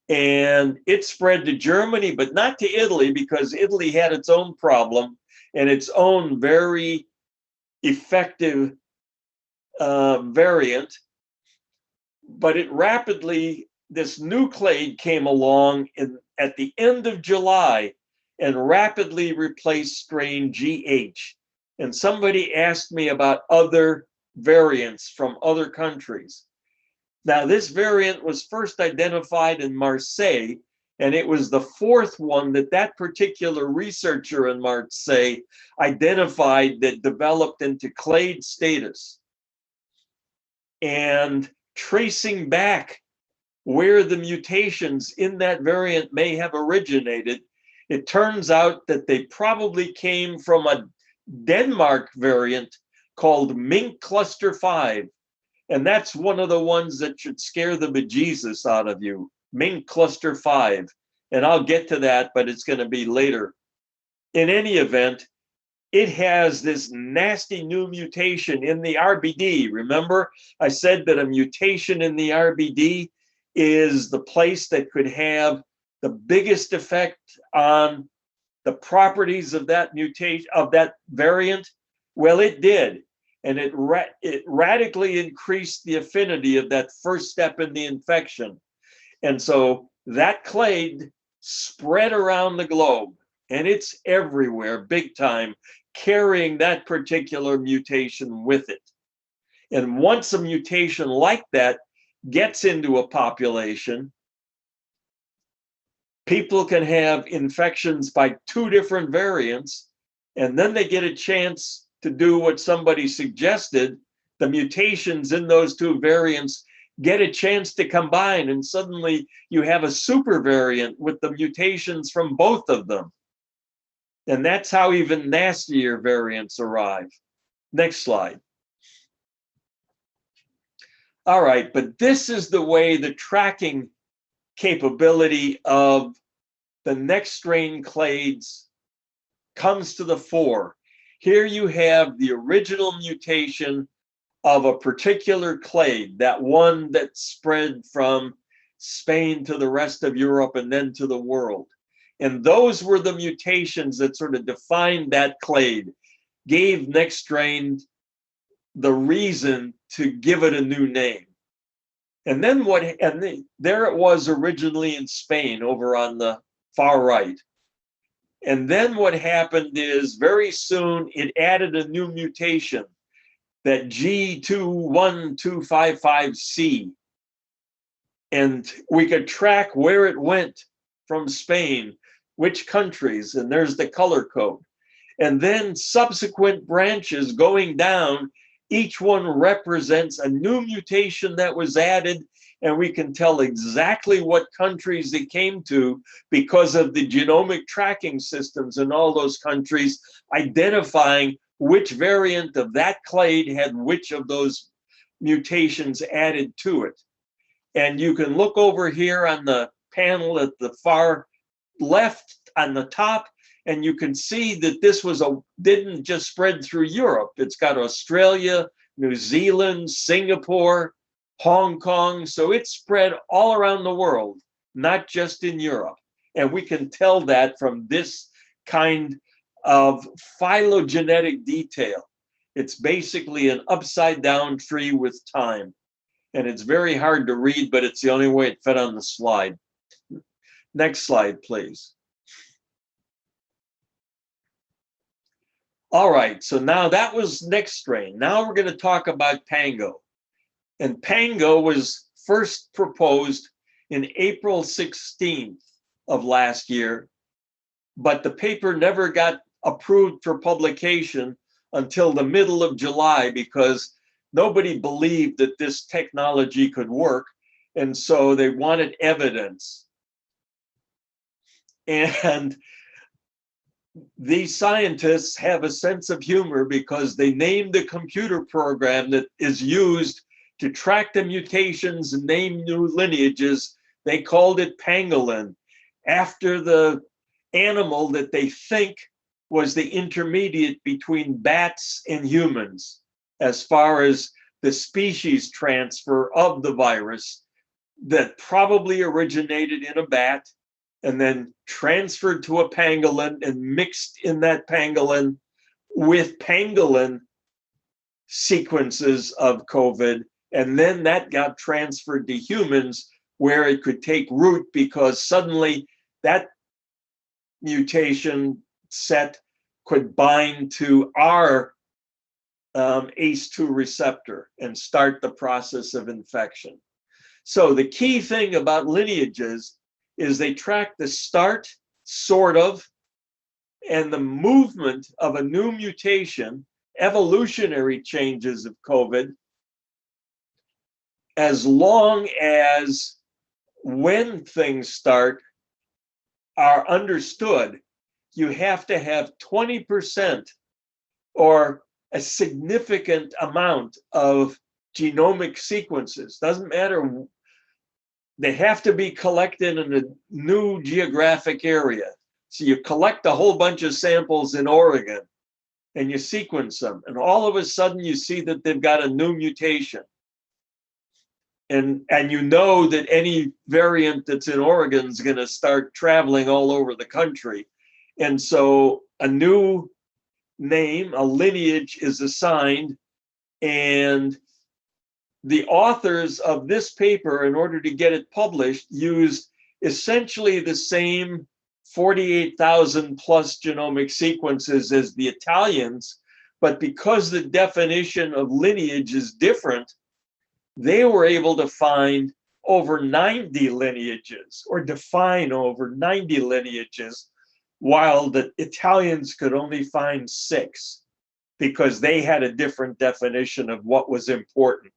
And it spread to Germany, but not to Italy, because Italy had its own problem and its own very effective variant. But it rapidly, this new clade came along at the end of July and rapidly replaced strain GH. And somebody asked me about other variants from other countries. Now, this variant was first identified in Marseille, and it was the fourth one that particular researcher in Marseille identified that developed into clade status. And tracing back where the mutations in that variant may have originated, it turns out that they probably came from a Denmark variant called Mink Cluster 5. And that's one of the ones that should scare the bejesus out of you, Mink Cluster 5. And I'll get to that, but it's going to be later. In any event, it has this nasty new mutation in the RBD. Remember, I said that a mutation in the RBD is the place that could have the biggest effect on the properties of that mutation, of that variant. Well, it did. And it radically increased the affinity of that first step in the infection. And so that clade spread around the globe, and it's everywhere, big time, carrying that particular mutation with it. And once a mutation like that gets into a population, people can have infections by two different variants, and then they get a chance to do what somebody suggested. The mutations in those two variants get a chance to combine, and suddenly you have a super variant with the mutations from both of them. And that's how even nastier variants arrive. Next slide. All right, but this is the way the tracking capability of the next strain clades comes to the fore. Here you have the original mutation of a particular clade, that one that spread from Spain to the rest of Europe and then to the world. And those were the mutations that sort of defined that clade, gave next strain the reason to give it a new name. And then there it was originally in Spain over on the far right. And then what happened is very soon it added a new mutation, that G21255C. And we could track where it went from Spain, which countries, and there's the color code. And then subsequent branches going down, each one represents a new mutation that was added, and we can tell exactly what countries it came to because of the genomic tracking systems in all those countries, identifying which variant of that clade had which of those mutations added to it. And you can look over here on the panel at the far left on the top, and you can see that this didn't just spread through Europe. It's got Australia, New Zealand, Singapore, Hong Kong. So it spread all around the world, not just in Europe. And we can tell that from this kind of phylogenetic detail. It's basically an upside down tree with time. And it's very hard to read, but it's the only way it fit on the slide. Next slide, please. All right, so now that was next strain. Now we're going to talk about Pango. And Pango was first proposed in April 16th of last year, but the paper never got approved for publication until the middle of July because nobody believed that this technology could work, and so they wanted evidence. And these scientists have a sense of humor because they named the computer program that is used to track the mutations and name new lineages. They called it pangolin, after the animal that they think was the intermediate between bats and humans as far as the species transfer of the virus that probably originated in a bat and then transferred to a pangolin and mixed in that pangolin with pangolin sequences of COVID. And then that got transferred to humans where it could take root because suddenly that mutation set could bind to our ACE2 receptor and start the process of infection. So the key thing about lineages is they track the start, sort of, and the movement of a new mutation, evolutionary changes of COVID, as long as when things start are understood. You have to have 20% or a significant amount of genomic sequences. Doesn't matter. They have to be collected in a new geographic area. So you collect a whole bunch of samples in Oregon and you sequence them. And all of a sudden you see that they've got a new mutation. And you know that any variant that's in Oregon is going to start traveling all over the country. And so a new name, a lineage is assigned, and the authors of this paper, in order to get it published, used essentially the same 48,000 plus genomic sequences as the Italians, but because the definition of lineage is different, they were able to find over 90 lineages or define over 90 lineages, while the Italians could only find 6 because they had a different definition of what was important.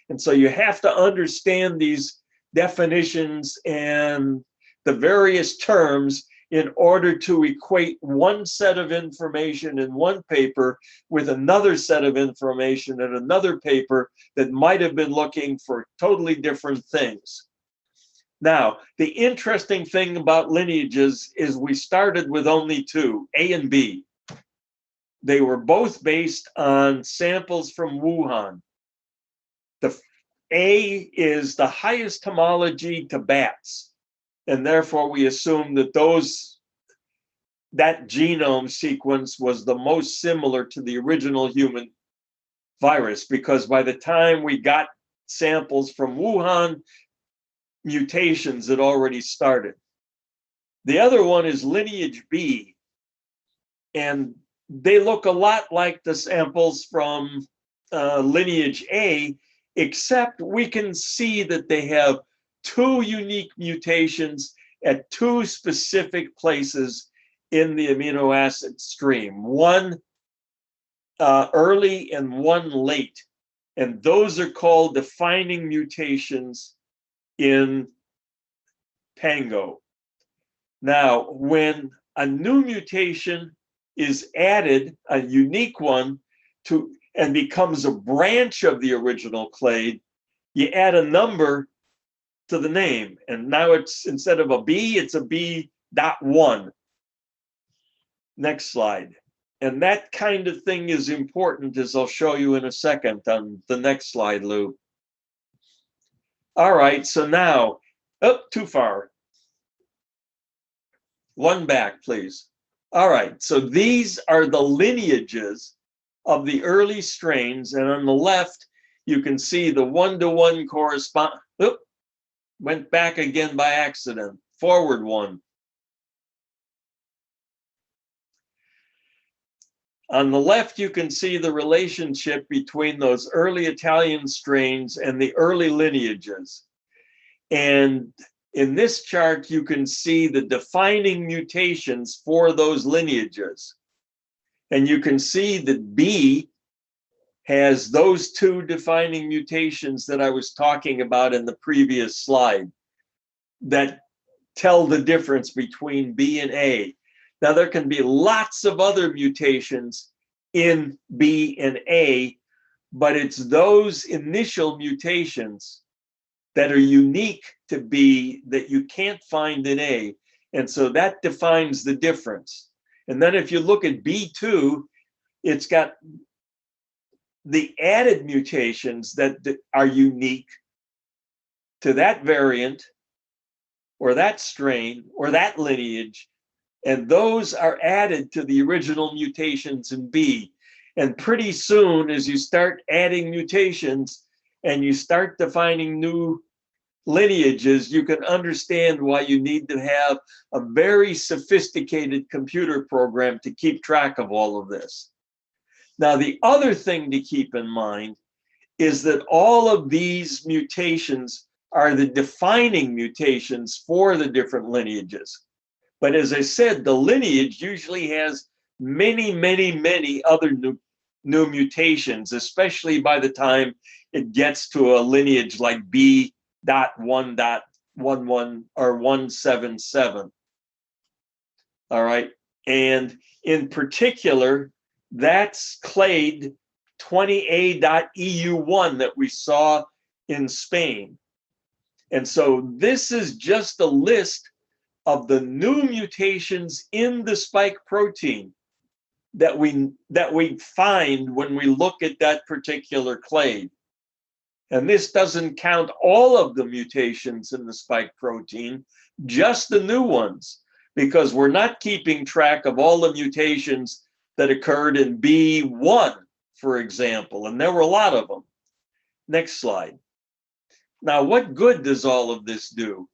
And so you have to understand these definitions and the various terms in order to equate one set of information in one paper with another set of information in another paper that might have been looking for totally different things. Now, the interesting thing about lineages is we started with only 2, A and B. They were both based on samples from Wuhan. The A is the highest homology to bats, and therefore we assume that that genome sequence was the most similar to the original human virus, because by the time we got samples from Wuhan, mutations had already started. The other one is lineage B, and they look a lot like the samples from lineage A, except we can see that they have 2 unique mutations at 2 specific places in the amino acid stream, one early and one late. And those are called defining mutations in Pango. Now, when a new mutation is added, a unique one, and becomes a branch of the original clade, you add a number to the name. And now it's, instead of a B, it's a B.1. Next slide. And that kind of thing is important, as I'll show you in a second on the next slide, Lou. All right, so now, too far. One back, please. All right, so these are the lineages of the early strains, and on the left, you can see the one-to-one correspond. Went back again by accident. Forward one. On the left, you can see the relationship between those early Italian strains and the early lineages. And in this chart, you can see the defining mutations for those lineages. And you can see that B has those 2 defining mutations that I was talking about in the previous slide that tell the difference between B and A. Now, there can be lots of other mutations in B and A, but it's those initial mutations that are unique to B that you can't find in A. And so that defines the difference. And then if you look at B2, it's got the added mutations that are unique to that variant or that strain or that lineage, and those are added to the original mutations in B. And pretty soon, as you start adding mutations and you start defining new lineages, you can understand why you need to have a very sophisticated computer program to keep track of all of this. Now, the other thing to keep in mind is that all of these mutations are the defining mutations for the different lineages. But as I said, the lineage usually has many, many, many other new mutations, especially by the time it gets to a lineage like B.1.11 or 177. All right. And in particular, that's clade 20A.EU1 that we saw in Spain. And so this is just a list of the new mutations in the spike protein that we find when we look at that particular clade. And this doesn't count all of the mutations in the spike protein, just the new ones, because we're not keeping track of all the mutations that occurred in B1, for example, and there were a lot of them. Next slide. Now, what good does all of this do?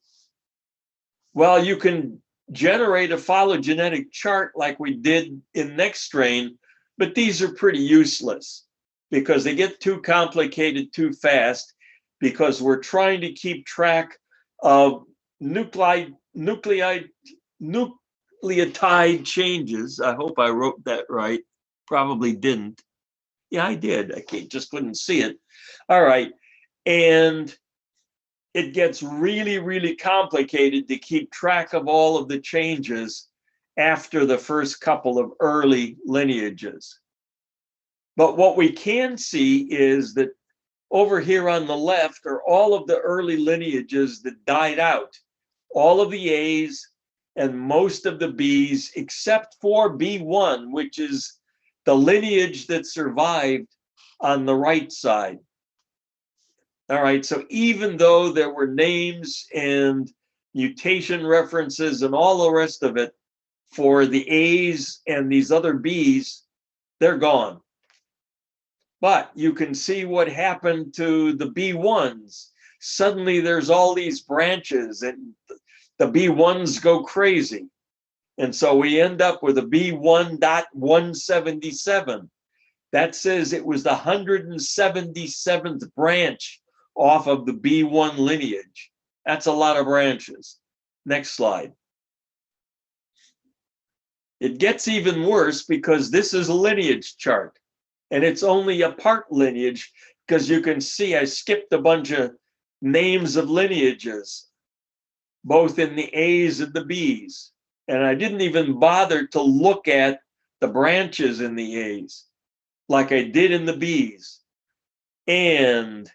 Well, you can generate a phylogenetic chart like we did in Next Strain, but these are pretty useless because they get too complicated too fast, because we're trying to keep track of nucleotide changes. I hope I wrote that right. Probably didn't. Yeah, I did. I just couldn't see it. All right. And it gets really, really complicated to keep track of all of the changes after the first couple of early lineages. But what we can see is that over here on the left are all of the early lineages that died out, all of the A's and most of the B's, except for B1, which is the lineage that survived on the right side. All right, so even though there were names and mutation references and all the rest of it for the A's and these other B's, they're gone. But you can see what happened to the B1s. Suddenly there's all these branches and the B1s go crazy. And so we end up with a B1.177. That says it was the 177th branch off of the B1 lineage. That's a lot of branches. Next slide. It gets even worse because this is a lineage chart, and it's only a part lineage, because you can see I skipped a bunch of names of lineages, both in the A's and the B's, and I didn't even bother to look at the branches in the A's like I did in the B's. And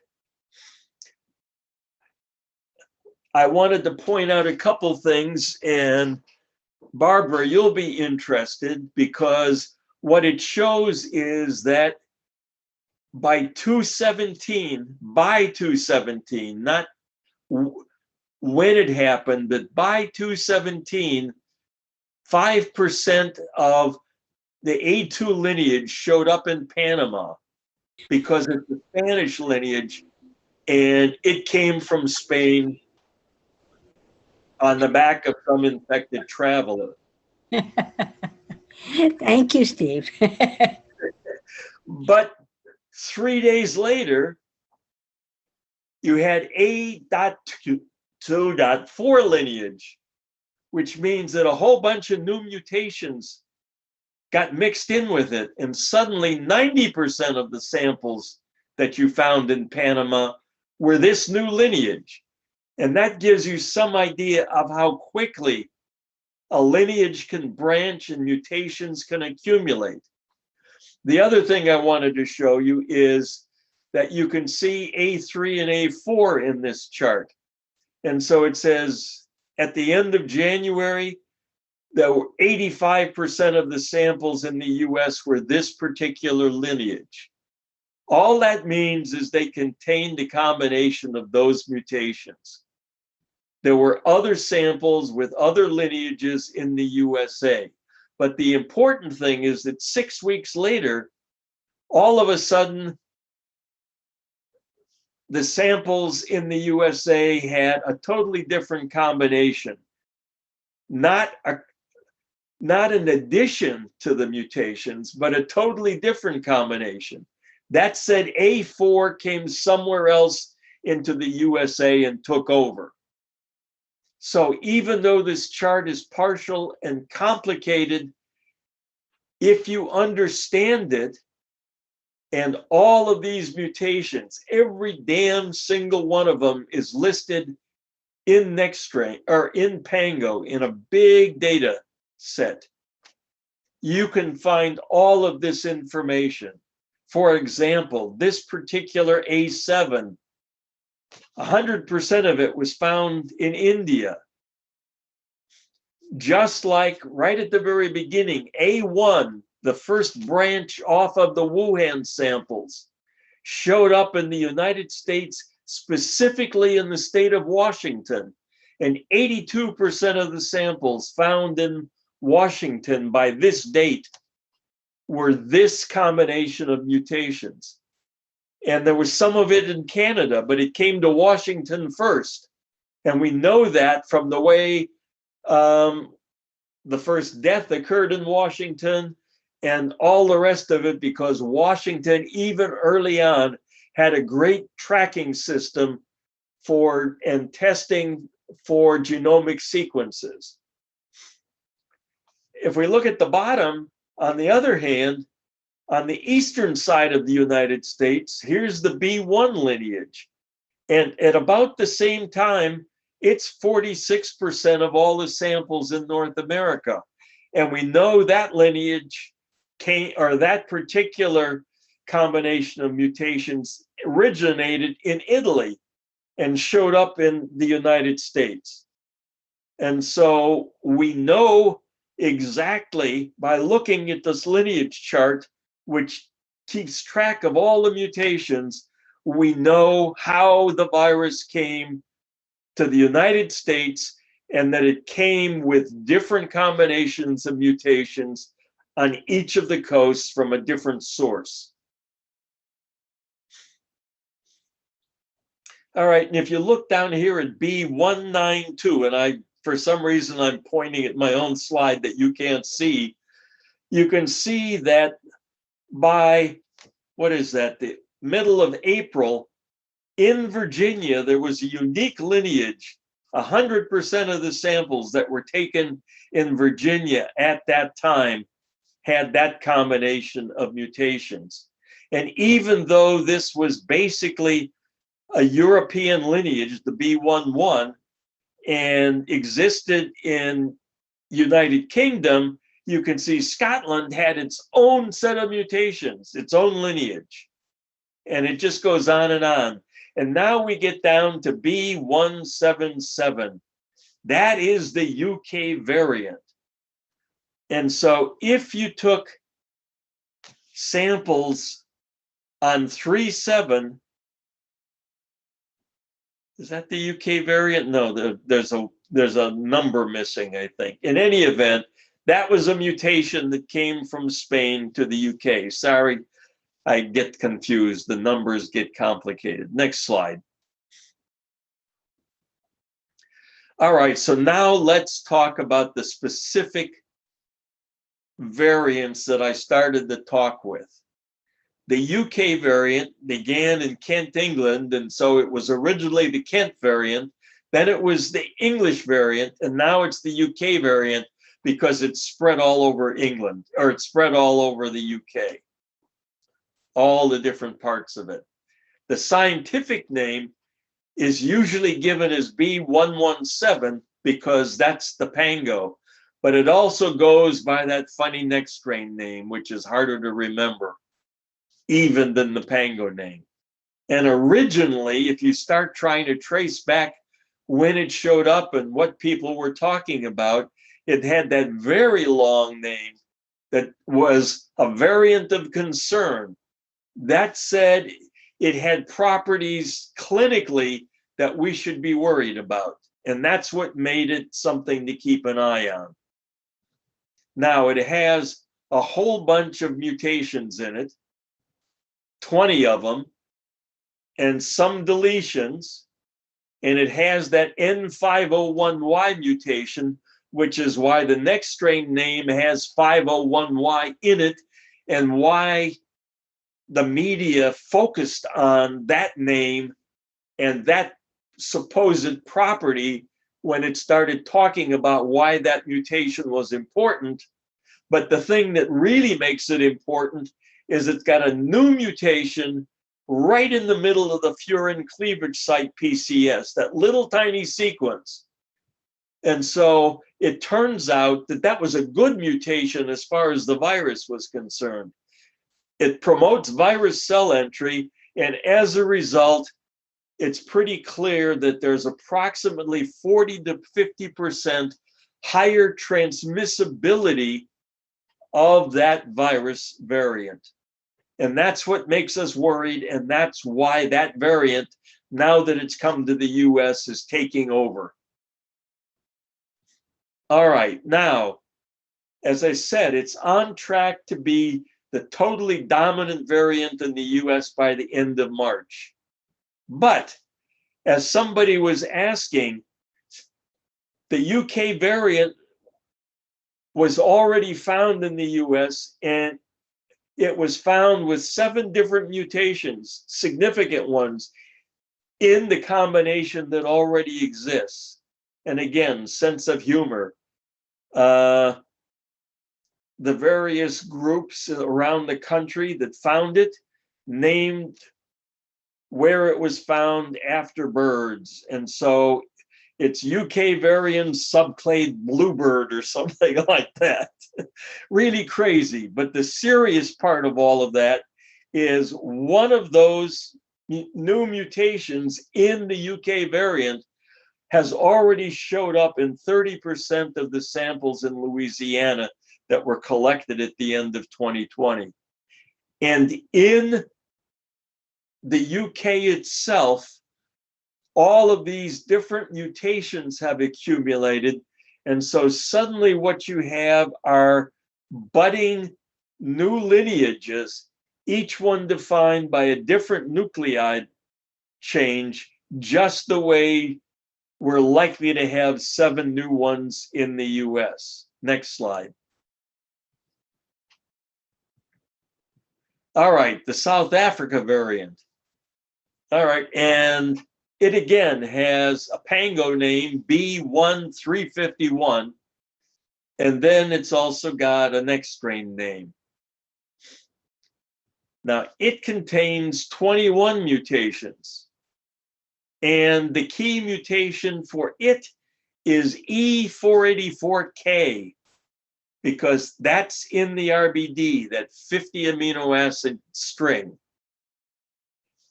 I wanted to point out a couple things, and Barbara, you'll be interested, because what it shows is that by 217, not when it happened, but by 217, 5% of the A2 lineage showed up in Panama because it's the Spanish lineage, and it came from Spain on the back of some infected traveler. Thank you, Steve. But 3 days later, you had A.2.4 lineage, which means that a whole bunch of new mutations got mixed in with it. And suddenly 90% of the samples that you found in Panama were this new lineage. And that gives you some idea of how quickly a lineage can branch and mutations can accumulate. The other thing I wanted to show you is that you can see A3 and A4 in this chart. And so it says at the end of January, there were 85% of the samples in the US were this particular lineage. All that means is they contained a combination of those mutations. There were other samples with other lineages in the USA. But the important thing is that 6 weeks later, all of a sudden, the samples in the USA had a totally different combination. Not in addition to the mutations, but a totally different combination. That said, A4 came somewhere else into the USA and took over. So even though this chart is partial and complicated, if you understand it, and all of these mutations, every damn single one of them is listed in NextStrain or in Pango in a big data set. You can find all of this information. For example, this particular A7, 100% of it was found in India. Just like right at the very beginning, A1, the first branch off of the Wuhan samples, showed up in the United States, specifically in the state of Washington. And 82% of the samples found in Washington by this date were this combination of mutations. And there was some of it in Canada, but it came to Washington first. And we know that from the way the first death occurred in Washington and all the rest of it, because Washington, even early on, had a great tracking system for and testing for genomic sequences. If we look at the bottom, on the other hand, on the eastern side of the United States, here's the B1 lineage. And at about the same time, it's 46% of all the samples in North America. And we know that lineage came, or that particular combination of mutations originated in Italy and showed up in the United States. And so we know exactly by looking at this lineage chart, which keeps track of all the mutations, we know how the virus came to the United States and that it came with different combinations of mutations on each of the coasts from a different source. All right, and if you look down here at B192, and for some reason, I'm pointing at my own slide that you can't see, you can see that by, what is that, the middle of April, in Virginia, there was a unique lineage. 100% of the samples that were taken in Virginia at that time had that combination of mutations. And even though this was basically a European lineage, the B11, and existed in United Kingdom, you can see Scotland had its own set of mutations, its own lineage. And it just goes on and on. And now we get down to B177. That is the UK variant. And so if you took samples on 3.7, is that the UK variant? No, there's a number missing, I think. In any event, that was a mutation that came from Spain to the UK. Sorry, I get confused. The numbers get complicated. Next slide. All right, so now let's talk about the specific variants that I started the talk with. The UK variant began in Kent, England, and so it was originally the Kent variant, then it was the English variant, and now it's the UK variant because it's spread all over England, or it's spread all over the UK, all the different parts of it. The scientific name is usually given as B117 because that's the Pango, but it also goes by that funny NextStrain name, which is harder to remember even than the Pango name. And originally, if you start trying to trace back when it showed up and what people were talking about, it had that very long name that was a variant of concern. That said, it had properties clinically that we should be worried about. And that's what made it something to keep an eye on. Now, it has a whole bunch of mutations in it, 20 of them, and some deletions. And it has that N501Y mutation, which is why the next strain name has 501Y in it, and why the media focused on that name and that supposed property when it started talking about why that mutation was important. But the thing that really makes it important is it's got a new mutation right in the middle of the furin cleavage site PCS, that little tiny sequence. And so it turns out that that was a good mutation as far as the virus was concerned. It promotes virus cell entry, and as a result, it's pretty clear that there's approximately 40 to 50% higher transmissibility of that virus variant. And that's what makes us worried, and that's why that variant, now that it's come to the US, is taking over. All right, now, as I said, it's on track to be the totally dominant variant in the US by the end of March. But as somebody was asking, the UK variant was already found in the US, and it was found with 7 different mutations, significant ones, in the combination that already exists. And again, sense of humor. The various groups around the country that found it named where it was found after birds. And so it's UK variant subclade bluebird or something like that. Really crazy. But the serious part of all of that is one of those new mutations in the UK variant has already showed up in 30% of the samples in Louisiana that were collected at the end of 2020. And in the UK itself, all of these different mutations have accumulated. And so suddenly what you have are budding new lineages, each one defined by a different nucleotide change, just the way we're likely to have 7 new ones in the US. Next slide. All right, the South Africa variant. All right, and it again has a Pango name, B1351, and then it's also got a next strain name. Now, it contains 21 mutations, and the key mutation for it is E484K, because that's in the RBD, that 50 amino acid string.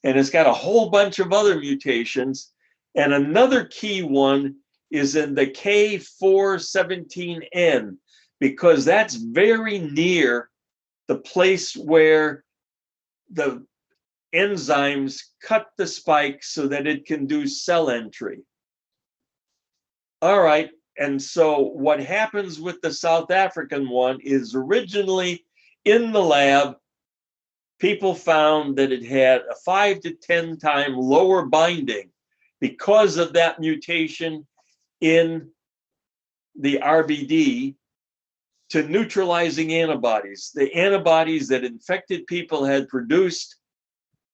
And it's got a whole bunch of other mutations. And another key one is in the K417N, because that's very near the place where the enzymes cut the spike so that it can do cell entry. All right, and so what happens with the South African one is originally in the lab, people found that it had a 5 to 10 time lower binding because of that mutation in the RBD to neutralizing antibodies. The antibodies that infected people had produced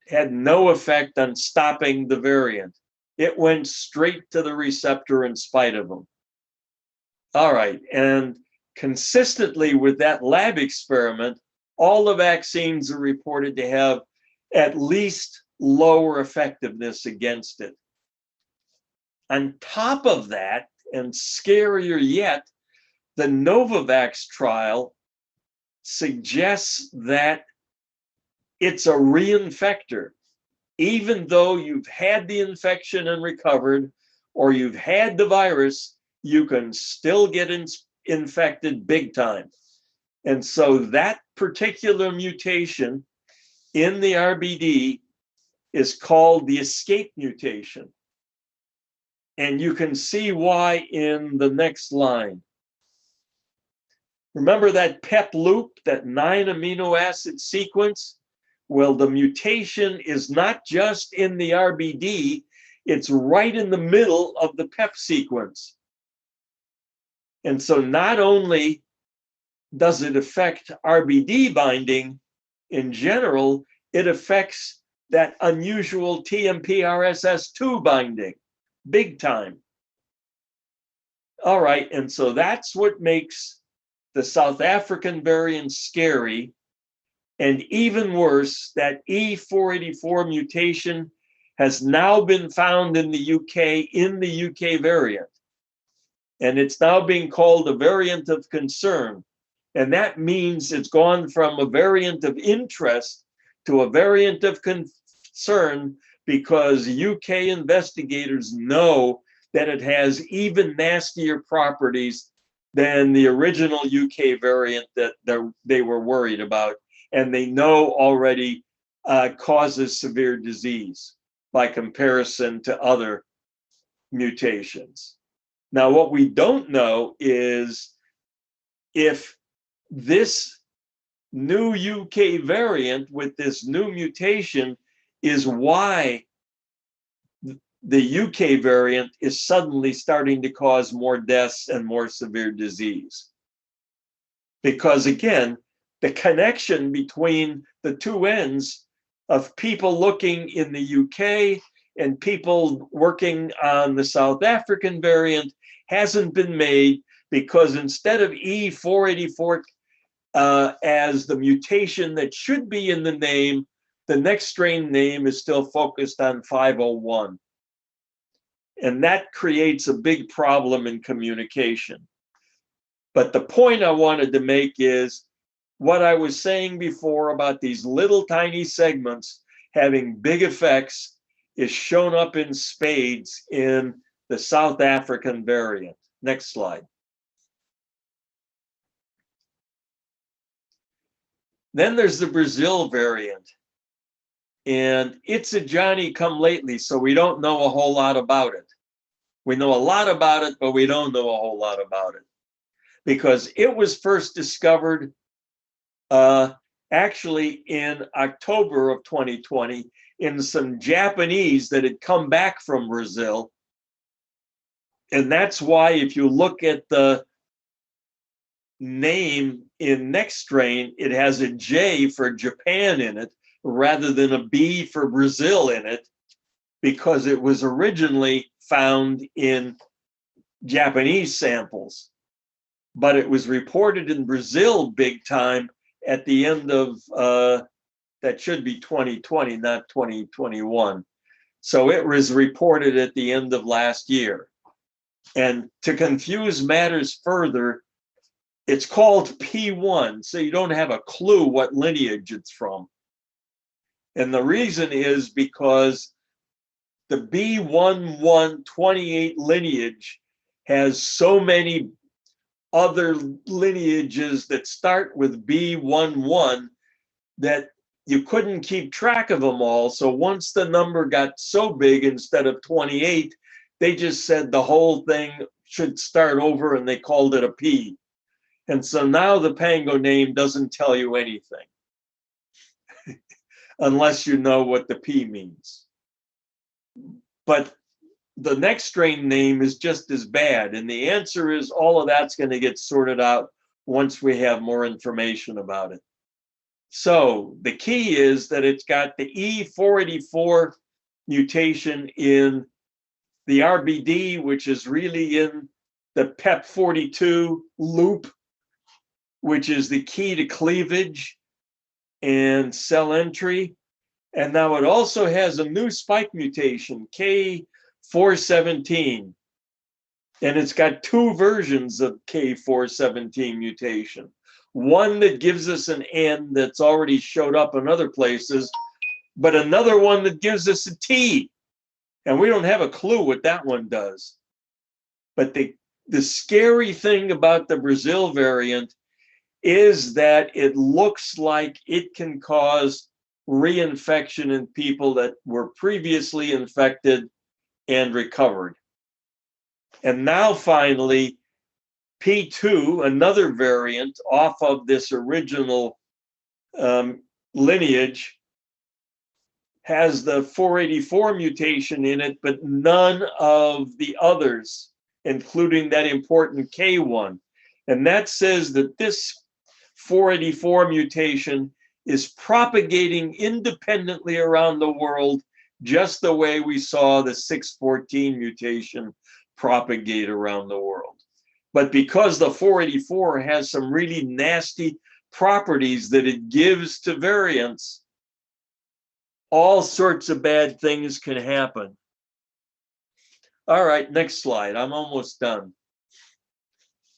had no effect on stopping the variant. It went straight to the receptor in spite of them. All right, and consistently with that lab experiment, all the vaccines are reported to have at least lower effectiveness against it. On top of that, and scarier yet, the Novavax trial suggests that it's a reinfector. Even though you've had the infection and recovered, or you've had the virus, you can still get infected big time. And so that particular mutation in the RBD is called the escape mutation. And you can see why in the next line. Remember that PEP loop, that 9 amino acid sequence? Well, the mutation is not just in the RBD, it's right in the middle of the PEP sequence. And so not only does it affect RBD binding in general, it affects that unusual TMPRSS2 binding, big time. All right, and so that's what makes the South African variant scary. And even worse, that E484 mutation has now been found in the UK variant. And it's now being called a variant of concern. And that means it's gone from a variant of interest to a variant of concern, because UK investigators know that it has even nastier properties than the original UK variant that they were worried about. And they know already causes severe disease by comparison to other mutations. Now, what we don't know is if this new UK variant with this new mutation is why the UK variant is suddenly starting to cause more deaths and more severe disease. Because again, the connection between the two ends of people looking in the UK and people working on the South African variant hasn't been made, because instead of E484 as the mutation that should be in the name, the next strain name is still focused on 501. And that creates a big problem in communication. But the point I wanted to make is what I was saying before about these little tiny segments having big effects is shown up in spades in the South African variant. Next slide. Then there's the Brazil variant. And it's a Johnny-come-lately, so we don't know a whole lot about it. We know a lot about it, but we don't know a whole lot about it. Because it was first discovered actually in October of 2020 in some Japanese that had come back from Brazil. And that's why if you look at the name in next strain, it has a J for Japan in it rather than a B for Brazil in it, because it was originally found in Japanese samples. But it was reported in Brazil big time at the end of, that should be 2020, not 2021. So it was reported at the end of last year. And to confuse matters further, it's called P1, so you don't have a clue what lineage it's from. And the reason is because the B1128 lineage has so many other lineages that start with B11 that you couldn't keep track of them all. So once the number got so big, instead of 28, they just said the whole thing should start over, and they called it a P. And so now the Pango name doesn't tell you anything unless you know what the P means. But the next strain name is just as bad. And the answer is all of that's going to get sorted out once we have more information about it. So the key is that it's got the E484 mutation in the RBD, which is really in the PEP42 loop, which is the key to cleavage and cell entry. And now it also has a new spike mutation, K417. And it's got two versions of K417 mutation. One that gives us an N that's already showed up in other places, but another one that gives us a T. And we don't have a clue what that one does. But the scary thing about the Brazil variant is that it looks like it can cause reinfection in people that were previously infected and recovered. And now finally, P2, another variant off of this original lineage, has the 484 mutation in it, but none of the others, including that important K1. And that says that this 484 mutation is propagating independently around the world, just the way we saw the 614 mutation propagate around the world. But because the 484 has some really nasty properties that it gives to variants, all sorts of bad things can happen. All right, next slide. I'm almost done.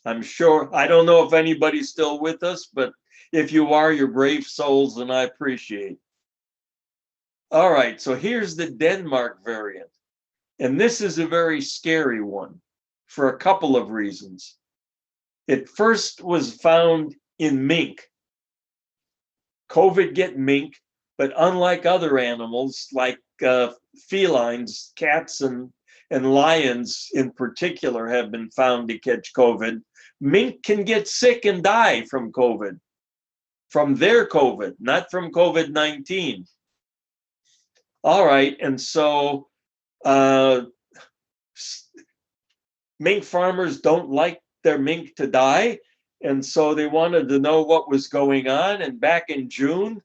I'm sure, I don't know if anybody's still with us, but if you are, you're brave souls, and I appreciate. All right, so here's the Denmark variant. And this is a very scary one for a couple of reasons. It first was found in mink. COVID get mink, but unlike other animals, like felines, cats and lions in particular have been found to catch COVID, mink can get sick and die from COVID, from their COVID, not from COVID-19. All right, and so mink farmers don't like their mink to die, and so they wanted to know what was going on. And back in June,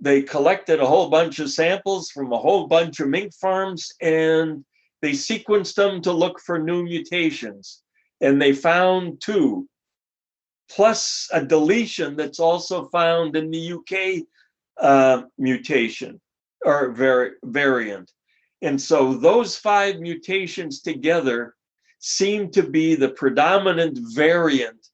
they collected a whole bunch of samples from a whole bunch of mink farms, and they sequenced them to look for new mutations. And they found 2, plus a deletion that's also found in the UK mutation or variant. And so those 5 mutations together seem to be the predominant variant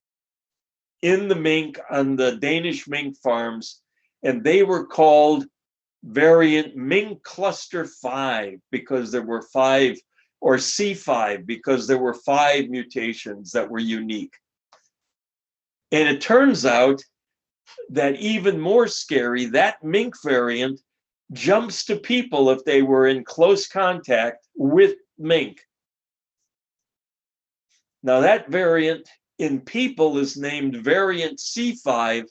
in the mink on the Danish mink farms. And they were called variant mink cluster 5 because there were 5, or C5 because there were 5 mutations that were unique. And it turns out that even more scary, that mink variant jumps to people if they were in close contact with mink. Now that variant in people is named variant C5,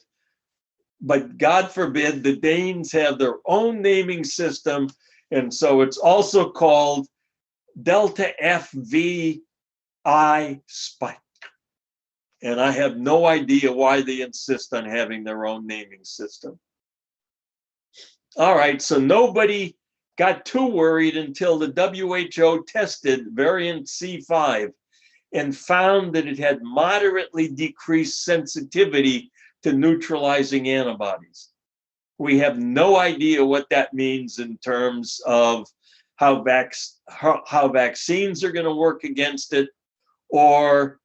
but God forbid the Danes have their own naming system, and so it's also called Delta FVI spike. And I have no idea why they insist on having their own naming system. All right, so nobody got too worried until the WHO tested variant C5 and found that it had moderately decreased sensitivity to neutralizing antibodies. We have no idea what that means in terms of how vaccines are going to work against it, or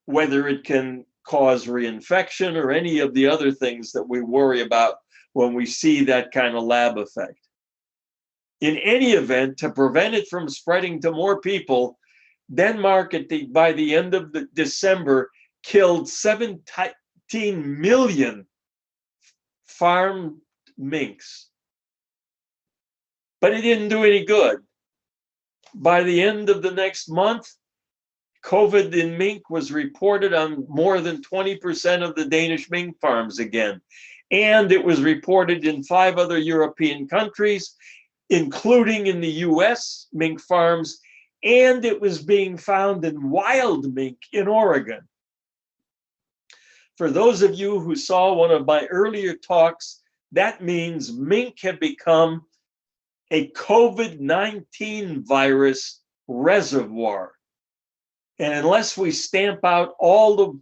whether it can cause reinfection or any of the other things that we worry about when we see that kind of lab effect. In any event, to prevent it from spreading to more people, Denmark by the end of December killed 17 million farm minks. But it didn't do any good. By the end of the next month, COVID in mink was reported on more than 20% of the Danish mink farms again. And it was reported in 5 other European countries, including in the US mink farms, and it was being found in wild mink in Oregon. For those of you who saw one of my earlier talks, that means mink have become a COVID-19 virus reservoir. And unless we stamp out all the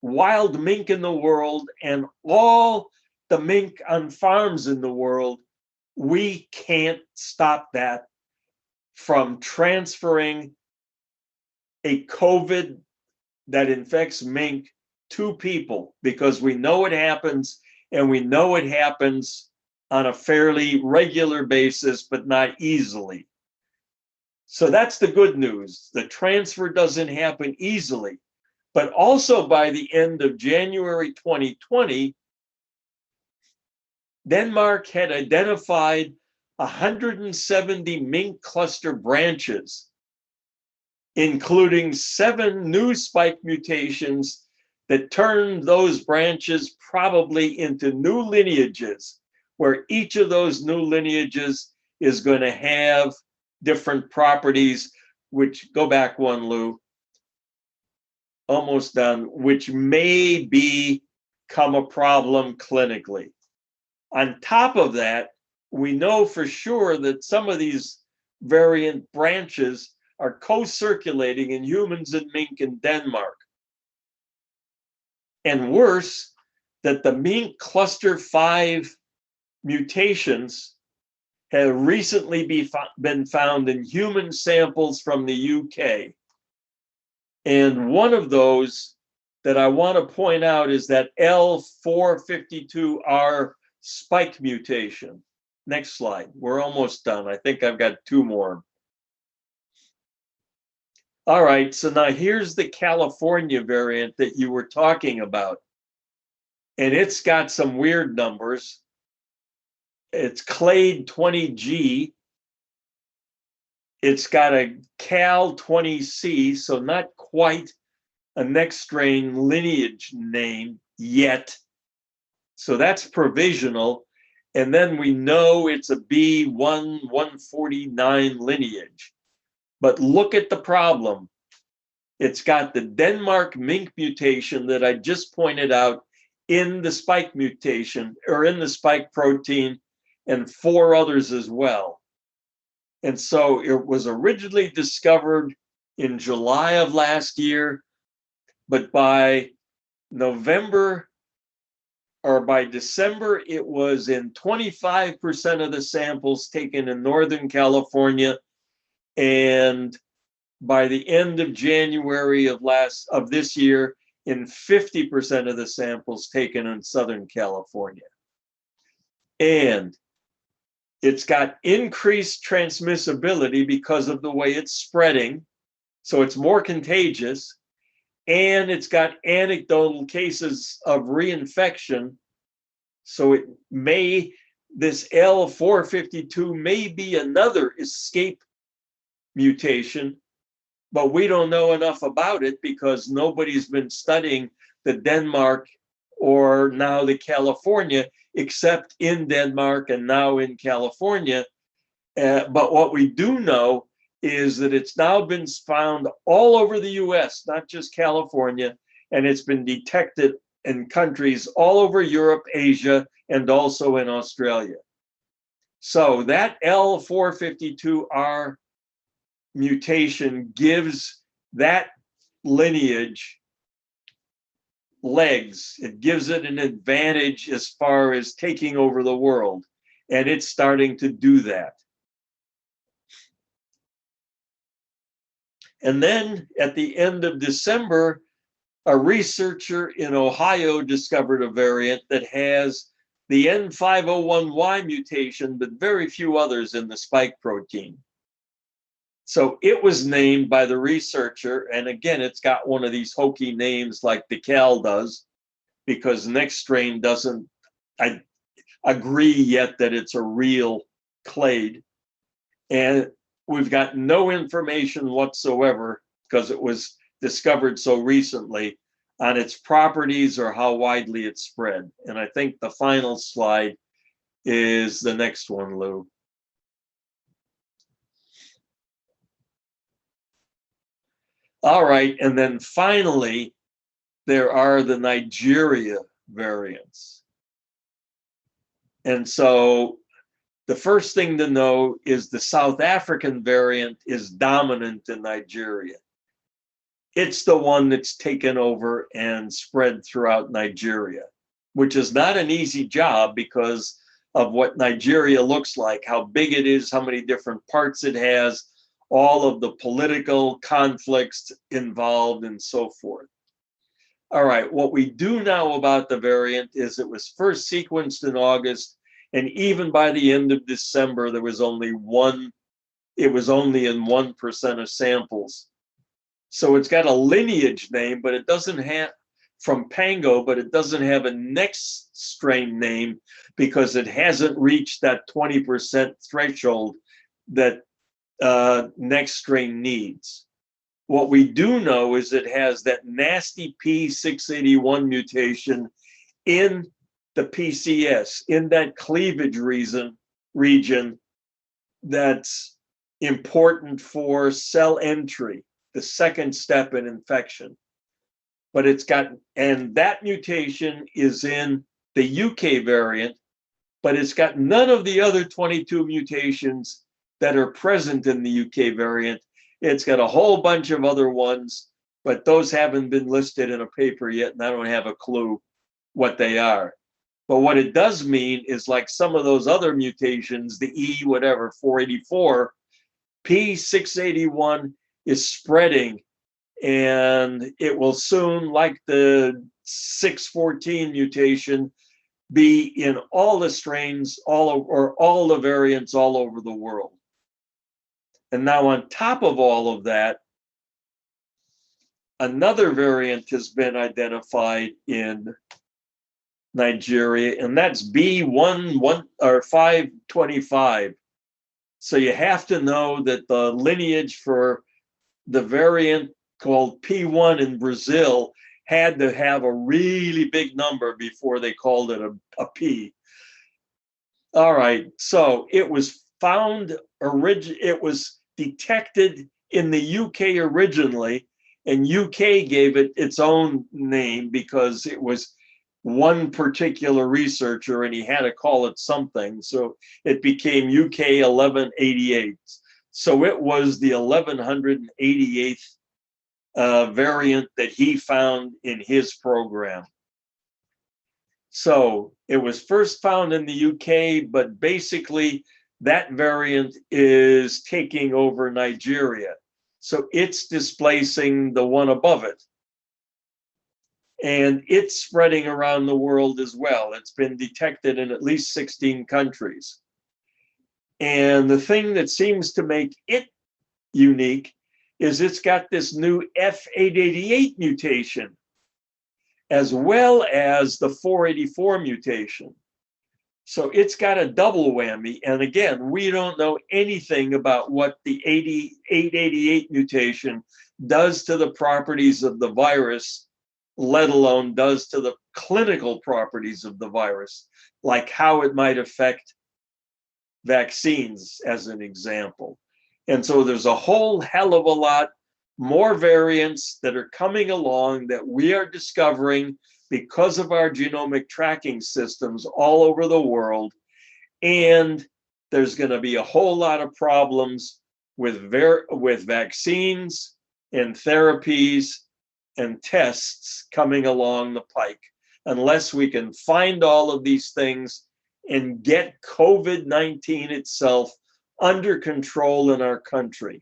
wild mink in the world and all the mink on farms in the world, we can't stop that from transferring a COVID that infects mink to people, because we know it happens, and we know it happens on a fairly regular basis, but not easily. So that's the good news. The transfer doesn't happen easily. But also by the end of January 2020, Denmark had identified 170 mink cluster branches, including 7 new spike mutations that turned those branches probably into new lineages, where each of those new lineages is going to have different properties, which, go back one, Lou, almost done, which may become a problem clinically. On top of that, we know for sure that some of these variant branches are co-circulating in humans and mink in Denmark. And worse, that the mink cluster 5 mutations have recently been found in human samples from the UK. And one of those that I want to point out is that L452R spike mutation. Next slide. We're almost done. I think I've got 2 more. All right, so now here's the California variant that you were talking about. And it's got some weird numbers. It's clade 20G. It's got a Cal 20C, so not quite a next strain lineage name yet. So that's provisional. And then we know it's a B149 lineage. But look at the problem. It's got the Denmark mink mutation that I just pointed out in the spike mutation, or in the spike protein, and 4 others as well. And so it was originally discovered in July of last year, but by November or by December, it was in 25% of the samples taken in Northern California. And by the end of January of this year, in 50% of the samples taken in Southern California. And it's got increased transmissibility because of the way it's spreading, so it's more contagious, and it's got anecdotal cases of reinfection, so this L452 may be another escape mutation, but we don't know enough about it because nobody's been studying the Denmark or now the California, except in Denmark and now in California. But what we do know is that it's now been found all over the US, not just California, and it's been detected in countries all over Europe, Asia, and also in Australia. So that L452R mutation gives that lineage legs. It gives it an advantage as far as taking over the world, and it's starting to do that. And then at the end of December, a researcher in Ohio discovered a variant that has the N501Y mutation, but very few others in the spike protein. So it was named by the researcher, and again, it's got one of these hokey names like the Cal does, because next strain doesn't agree yet that it's a real clade. And we've got no information whatsoever, because it was discovered so recently, on its properties or how widely it's spread. And I think the final slide is the next one, Lou. All right, and then finally, there are the Nigeria variants. And so the first thing to know is the South African variant is dominant in Nigeria. It's the one that's taken over and spread throughout Nigeria, which is not an easy job because of what Nigeria looks like, how big it is, how many different parts it has, all of the political conflicts involved, and so forth. All right, what we do know about the variant is it was first sequenced in August, and even by the end of December, there was only it was only in 1% of samples. So it's got a lineage name, but it doesn't from Pango, but it doesn't have a next strain name because it hasn't reached that 20% threshold that next strain needs. What we do know is it has that nasty P681 mutation in the PCS, in that cleavage region that's important for cell entry, the second step in infection. But it's got, and that mutation is in the UK variant, but it's got none of the other 22 mutations that are present in the UK variant. It's got a whole bunch of other ones, but those haven't been listed in a paper yet, and I don't have a clue what they are. But what it does mean is, like some of those other mutations, the E whatever 484, P681 is spreading, and it will soon, like the 614 mutation, be in all the strains, all the variants all over the world. And now on top of all of that, another variant has been identified in Nigeria, and that's B525. So you have to know that the lineage for the variant called P1 in Brazil had to have a really big number before they called it a P. All right, so it was it was detected in the UK originally, and UK gave it its own name because it was one particular researcher and he had to call it something. So it became UK 1188. So it was the 1188th variant that he found in his program. So it was first found in the UK, but basically that variant is taking over Nigeria. So it's displacing the one above it. And it's spreading around the world as well. It's been detected in at least 16 countries. And the thing that seems to make it unique is it's got this new F888 mutation, as well as the 484 mutation. So it's got a double whammy. And again, we don't know anything about what the 888 mutation does to the properties of the virus, let alone does to the clinical properties of the virus, like how it might affect vaccines, as an example. And so there's a whole hell of a lot more variants that are coming along that we are discovering because of our genomic tracking systems all over the world. And there's going to be a whole lot of problems with vaccines and therapies and tests coming along the pike, unless we can find all of these things and get COVID-19 itself under control in our country.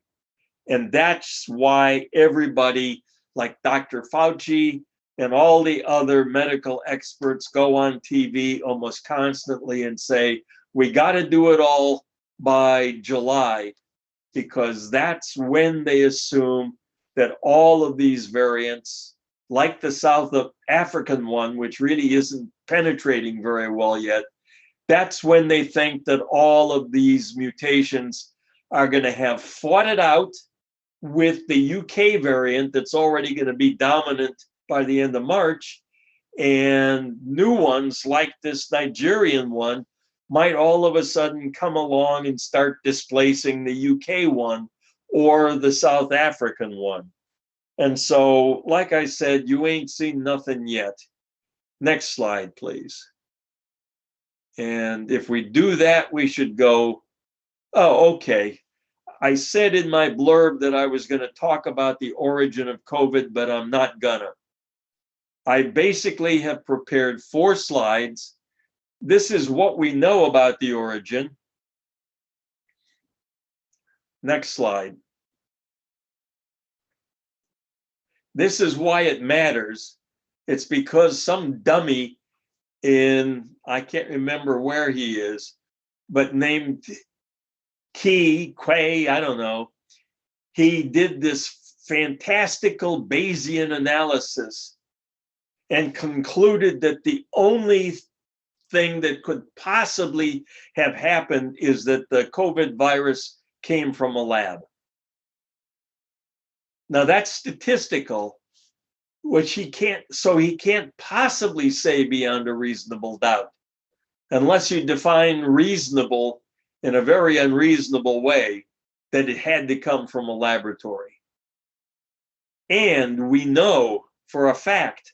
And that's why everybody like Dr. Fauci and all the other medical experts go on TV almost constantly and say, we got to do it all by July, because that's when they assume that all of these variants, like the South African one, which really isn't penetrating very well yet, that's when they think that all of these mutations are going to have fought it out with the UK variant that's already going to be dominant by the end of March, and new ones like this Nigerian one might all of a sudden come along and start displacing the UK one or the South African one. And so, like I said, you ain't seen nothing yet. Next slide, please. And if we do that, we should go, oh, okay. I said in my blurb that I was going to talk about the origin of COVID, but I'm not gonna. I basically have prepared 4 slides. This is what we know about the origin. Next slide. This is why it matters. It's because some dummy in, I can't remember where he is, but named Quay, I don't know. He did this fantastical Bayesian analysis, and concluded that the only thing that could possibly have happened is that the COVID virus came from a lab. Now that's statistical, which he can't possibly say beyond a reasonable doubt, unless you define reasonable in a very unreasonable way, that it had to come from a laboratory. And we know for a fact,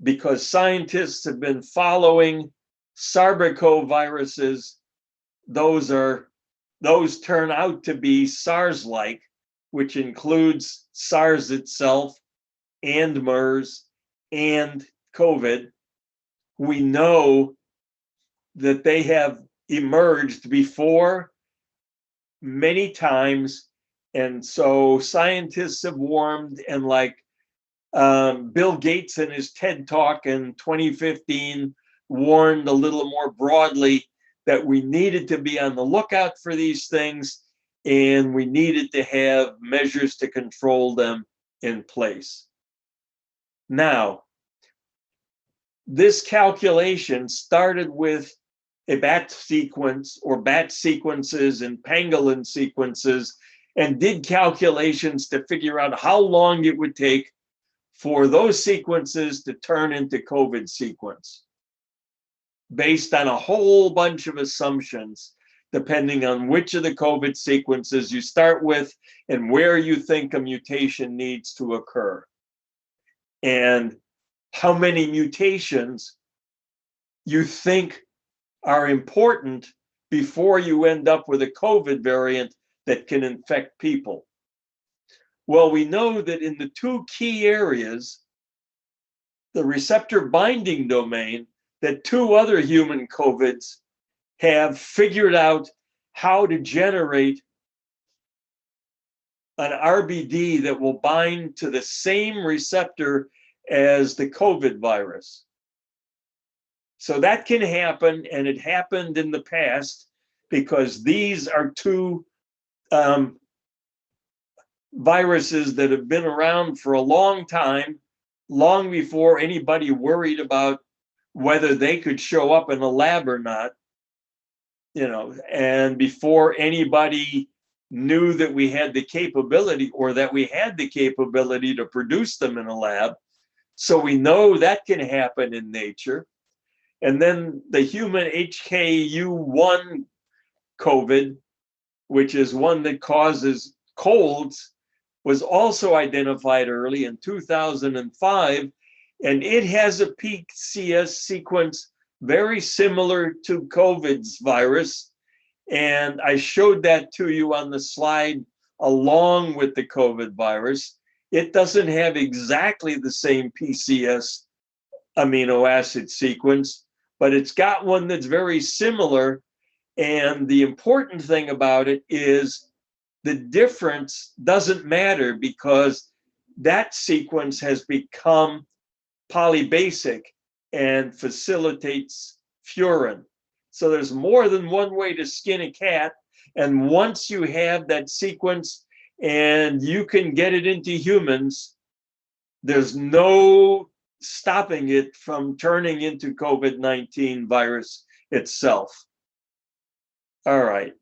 because scientists have been following SARS-CoV viruses, those turn out to be SARS-like, which includes SARS itself and MERS and COVID. We know that they have emerged before many times, and so scientists have warned, and like Bill Gates in his TED Talk in 2015 warned a little more broadly that we needed to be on the lookout for these things, and we needed to have measures to control them in place. Now, this calculation started with a bat sequence or bat sequences and pangolin sequences, and did calculations to figure out how long it would take for those sequences to turn into COVID sequence, based on a whole bunch of assumptions, depending on which of the COVID sequences you start with and where you think a mutation needs to occur, and how many mutations you think are important before you end up with a COVID variant that can infect people. Well, we know that in the two key areas, the receptor binding domain, that two other human COVIDs have figured out how to generate an RBD that will bind to the same receptor as the COVID virus. So that can happen, and it happened in the past because these are two viruses that have been around for a long time, long before anybody worried about whether they could show up in a lab or not, and before anybody knew that we had the capability to produce them in a lab. So we know that can happen in nature. And then the human HKU1 COVID, which is one that causes colds, was also identified early in 2005, and it has a PCS sequence very similar to COVID's virus. And I showed that to you on the slide along with the COVID virus. It doesn't have exactly the same PCS amino acid sequence, but it's got one that's very similar. And the important thing about it is the difference doesn't matter because that sequence has become polybasic and facilitates furin. So there's more than one way to skin a cat. And once you have that sequence and you can get it into humans, there's no stopping it from turning into COVID-19 virus itself. All right.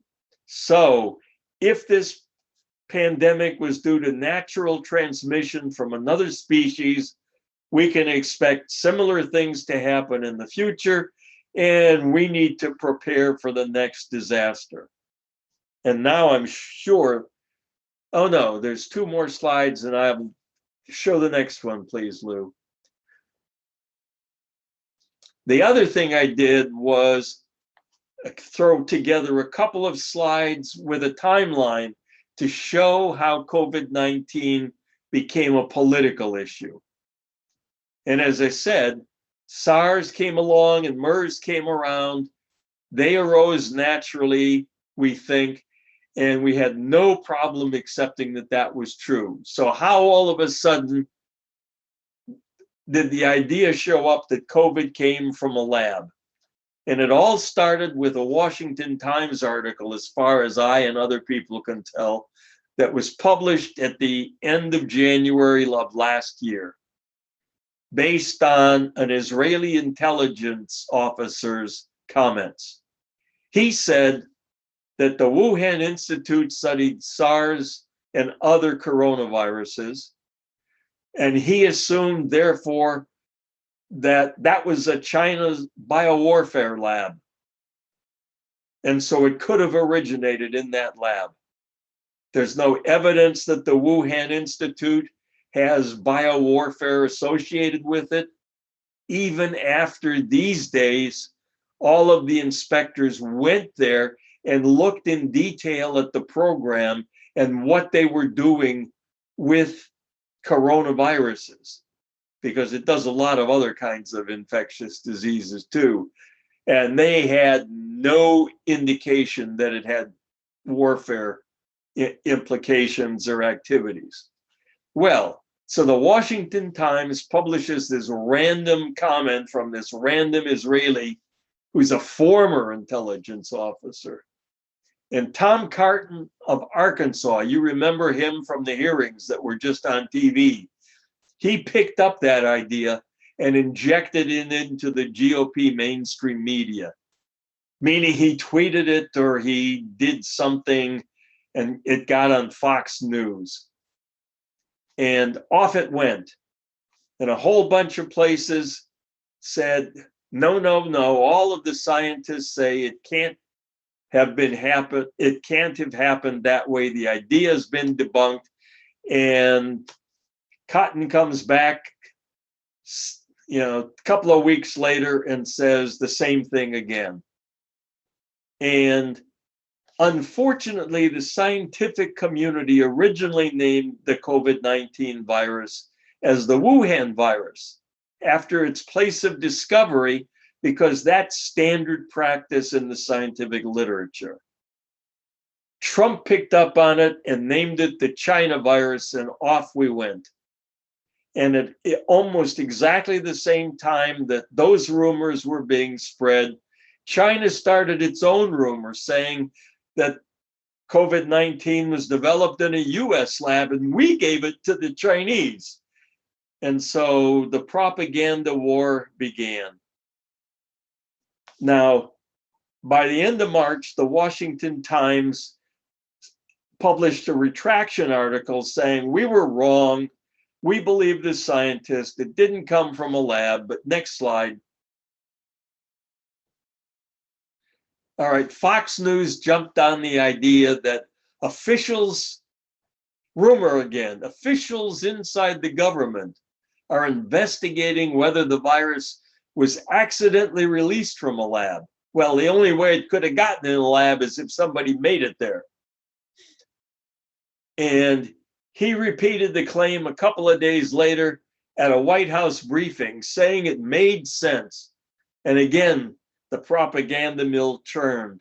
So if this pandemic was due to natural transmission from another species, we can expect similar things to happen in the future, and we need to prepare for the next disaster. And now I'm sure, oh no, there's two more slides, and I'll show the next one, please, Lou. The other thing I did was throw together a couple of slides with a timeline to show how COVID-19 became a political issue. And as I said, SARS came along and MERS came around. They arose naturally, we think, and we had no problem accepting that that was true. So how all of a sudden did the idea show up that COVID came from a lab? And it all started with a Washington Times article, as far as I and other people can tell, that was published at the end of January of last year. based on an Israeli intelligence officer's comments. He said that the Wuhan Institute studied SARS and other coronaviruses, and he assumed, therefore, that that was a China's biowarfare lab. And so it could have originated in that lab. There's no evidence that the Wuhan Institute has biowarfare associated with it. Even after these days, all of the inspectors went there and looked in detail at the program and what they were doing with coronaviruses, because it does a lot of other kinds of infectious diseases too. And they had no indication that it had warfare implications or activities. Well, so the Washington Times publishes this random comment from this random Israeli who's a former intelligence officer. And Tom Carton of Arkansas, you remember him from the hearings that were just on TV. He picked up that idea and injected it into the GOP mainstream media, meaning he tweeted it or he did something and it got on Fox News. And off it went. And a whole bunch of places said, no, no, no, all of the scientists say it can't have happened that way. The idea has been debunked. And Cotton comes back, a couple of weeks later and says the same thing again. And unfortunately, the scientific community originally named the COVID-19 virus as the Wuhan virus after its place of discovery, because that's standard practice in the scientific literature. Trump picked up on it and named it the China virus, and off we went. And at almost exactly the same time that those rumors were being spread, China started its own rumor saying that COVID-19 was developed in a US lab and we gave it to the Chinese. And so the propaganda war began. Now, by the end of March, the Washington Times published a retraction article saying we were wrong. We believe the scientist. It didn't come from a lab. But next slide. All right, Fox News jumped on the idea that officials inside the government are investigating whether the virus was accidentally released from a lab. Well, the only way it could have gotten in a lab is if somebody made it there. And he repeated the claim a couple of days later at a White House briefing, saying it made sense. And again, the propaganda mill turned.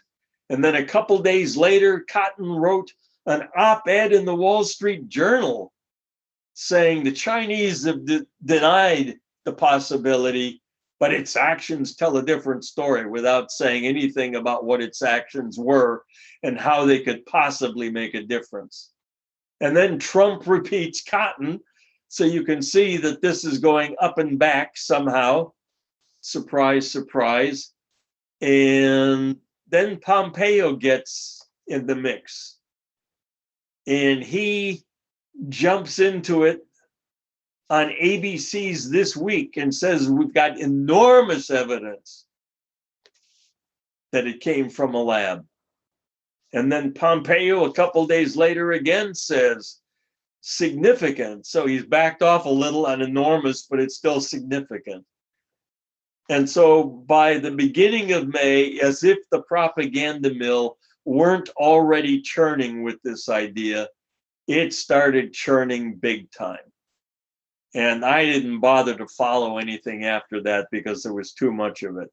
And then a couple days later, Cotton wrote an op-ed in the Wall Street Journal saying the Chinese have denied the possibility, but its actions tell a different story, without saying anything about what its actions were and how they could possibly make a difference. And then Trump repeats Cotton, so you can see that this is going up and back somehow. Surprise, surprise. And then Pompeo gets in the mix. And he jumps into it on ABC's This Week and says we've got enormous evidence that it came from a lab. And then Pompeo, a couple days later, again says significant. So he's backed off a little on enormous, but it's still significant. And so by the beginning of May, as if the propaganda mill weren't already churning with this idea, it started churning big time. And I didn't bother to follow anything after that because there was too much of it.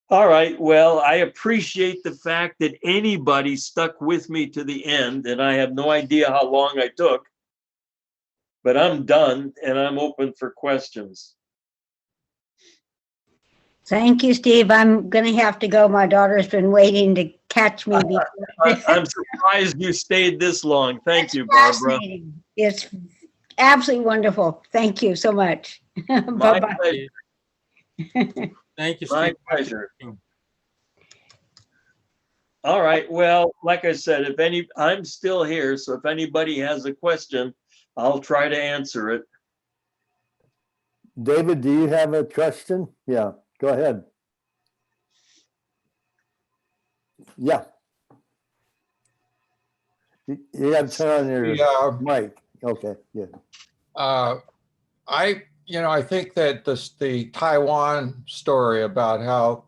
All right, well, I appreciate the fact that anybody stuck with me to the end, and I have no idea how long I took, but I'm done and I'm open for questions. Thank you, Steve. I'm going to have to go. My daughter's been waiting to catch me. I'm surprised you stayed this long. Thank you, Barbara. It's Absolutely wonderful. Thank you so much. My Bye-bye. pleasure. Thank you, My Steve. pleasure. All right. Well, like I said, I'm still here. So if anybody has a question, I'll try to answer it. David, do you have a question? Yeah, go ahead. Yeah. You got to turn on your Yeah, mic. Okay, yeah. I think that the Taiwan story about how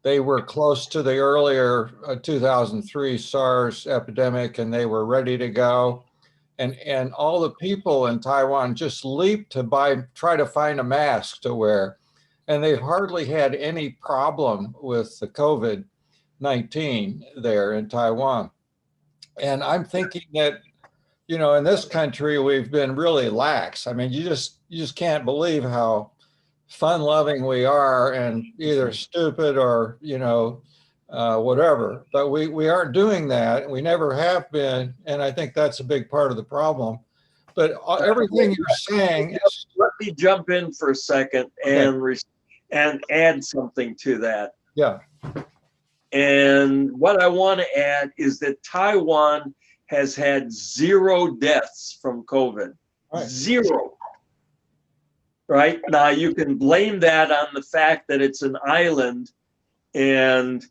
they were close to the earlier 2003 SARS epidemic and they were ready to go. And all the people in Taiwan just leaped to try to find a mask to wear. And they've hardly had any problem with the COVID-19 there in Taiwan. And I'm thinking that, in this country, we've been really lax. I mean, you just can't believe how fun-loving we are and either stupid or, whatever. But we aren't doing that. We never have been. And I think that's a big part of the problem. But everything you're saying is. Let me jump in for a second and add something to that. Yeah. And what I want to add is that Taiwan has had 0 deaths from COVID. Right. 0. Right? Now, you can blame that on the fact that it's an island and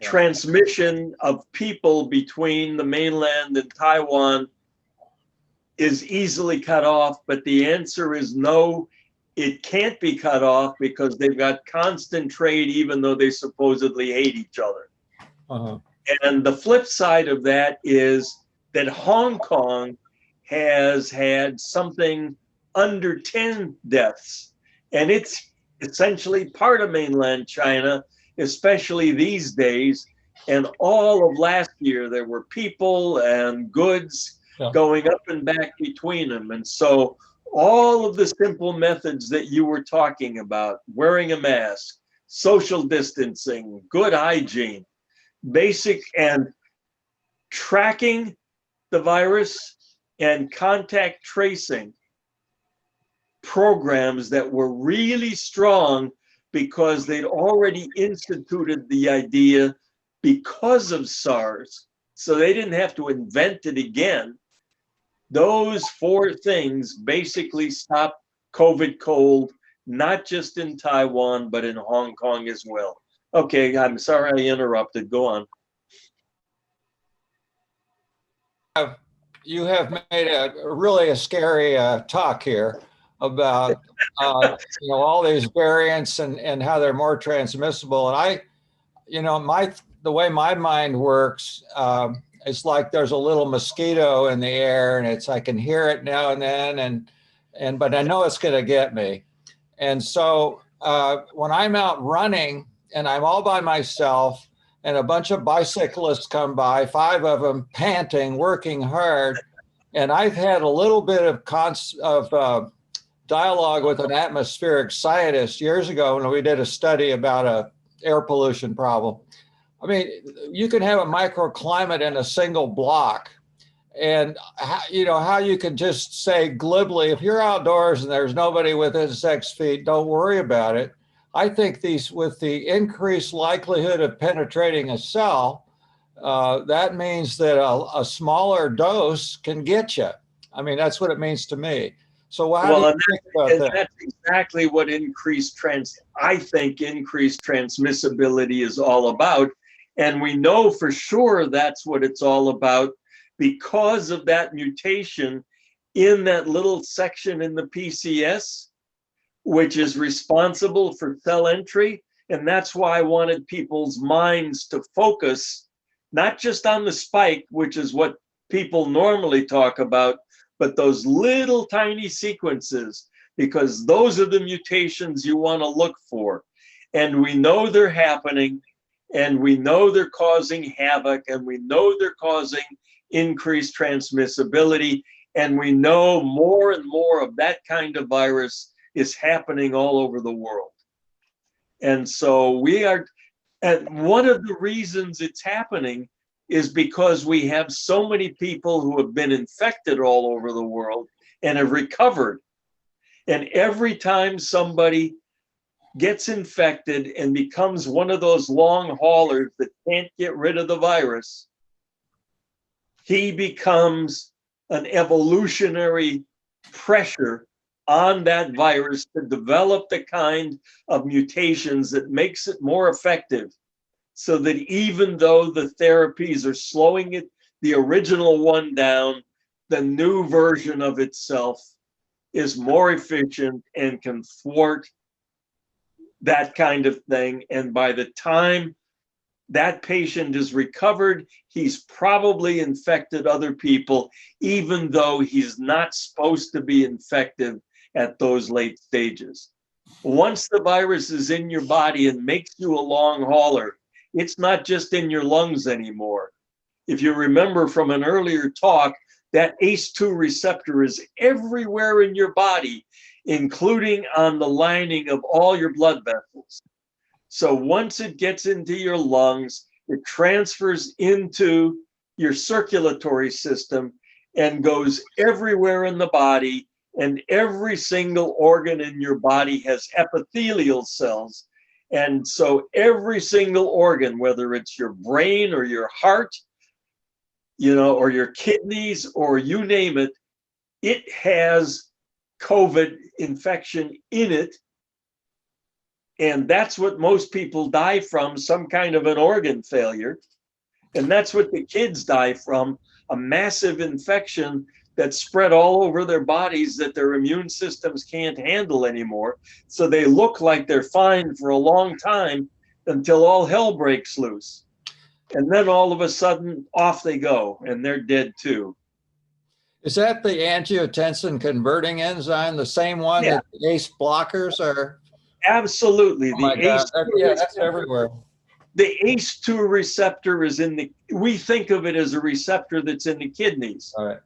transmission of people between the mainland and Taiwan is easily cut off. But the answer is no, it can't be cut off because they've got constant trade, even though they supposedly hate each other. Uh-huh. And the flip side of that is that Hong Kong has had something under 10 deaths. And it's essentially part of mainland China, especially these days. And all of last year, there were people and goods going up and back between them. And so all of the simple methods that you were talking about, wearing a mask, social distancing, good hygiene, basic and tracking the virus and contact tracing programs that were really strong because they'd already instituted the idea because of SARS. So they didn't have to invent it again. Those 4 things basically stopped COVID cold, not just in Taiwan, but in Hong Kong as well. Okay, I'm sorry I interrupted. Go on. You have made a scary talk here about all these variants and how they're more transmissible. And the way my mind works, it's like there's a little mosquito in the air, and I can hear it now and then, but I know it's going to get me. And so when I'm out running and I'm all by myself, and a bunch of bicyclists come by, 5 of them panting, working hard, and I've had a little bit of dialogue with an atmospheric scientist years ago when we did a study about a air pollution problem. I mean, you can have a microclimate in a single block, and how you can just say glibly, if you're outdoors and there's nobody within 6 feet, don't worry about it. I think with the increased likelihood of penetrating a cell, that means that a smaller dose can get you. I mean, that's what it means to me. So how do you think about that? That's exactly what I think increased transmissibility is all about. And we know for sure that's what it's all about because of that mutation in that little section in the PCS, which is responsible for cell entry. And that's why I wanted people's minds to focus, not just on the spike, which is what people normally talk about, but those little tiny sequences, because those are the mutations you want to look for. And we know they're happening, and we know they're causing havoc, and we know they're causing increased transmissibility, and we know more and more of that kind of virus is happening all over the world. And so and one of the reasons it's happening is because we have so many people who have been infected all over the world, and have recovered. And every time somebody gets infected and becomes one of those long haulers that can't get rid of the virus, he becomes an evolutionary pressure on that virus to develop the kind of mutations that makes it more effective, so that even though the therapies are slowing it, the original one down, the new version of itself is more efficient and can thwart that kind of thing. And by the time that patient is recovered, he's probably infected other people, even though he's not supposed to be infective at those late stages. Once the virus is in your body and makes you a long hauler, it's not just in your lungs anymore. If you remember from an earlier talk, that ACE2 receptor is everywhere in your body, including on the lining of all your blood vessels. So once it gets into your lungs, it transfers into your circulatory system and goes everywhere in the body, and every single organ in your body has epithelial cells. And so every single organ, whether it's your brain or your heart, or your kidneys, or you name it, it has COVID infection in it. And that's what most people die from, some kind of an organ failure. And that's what the kids die from, a massive infection that's spread all over their bodies that their immune systems can't handle anymore. So they look like they're fine for a long time until all hell breaks loose. And then all of a sudden, off they go, and they're dead too. Is that the angiotensin converting enzyme, the same one that the ACE blockers are? Absolutely. Oh my God. That's everywhere. The ACE2 receptor is we think of it as a receptor that's in the kidneys. All right.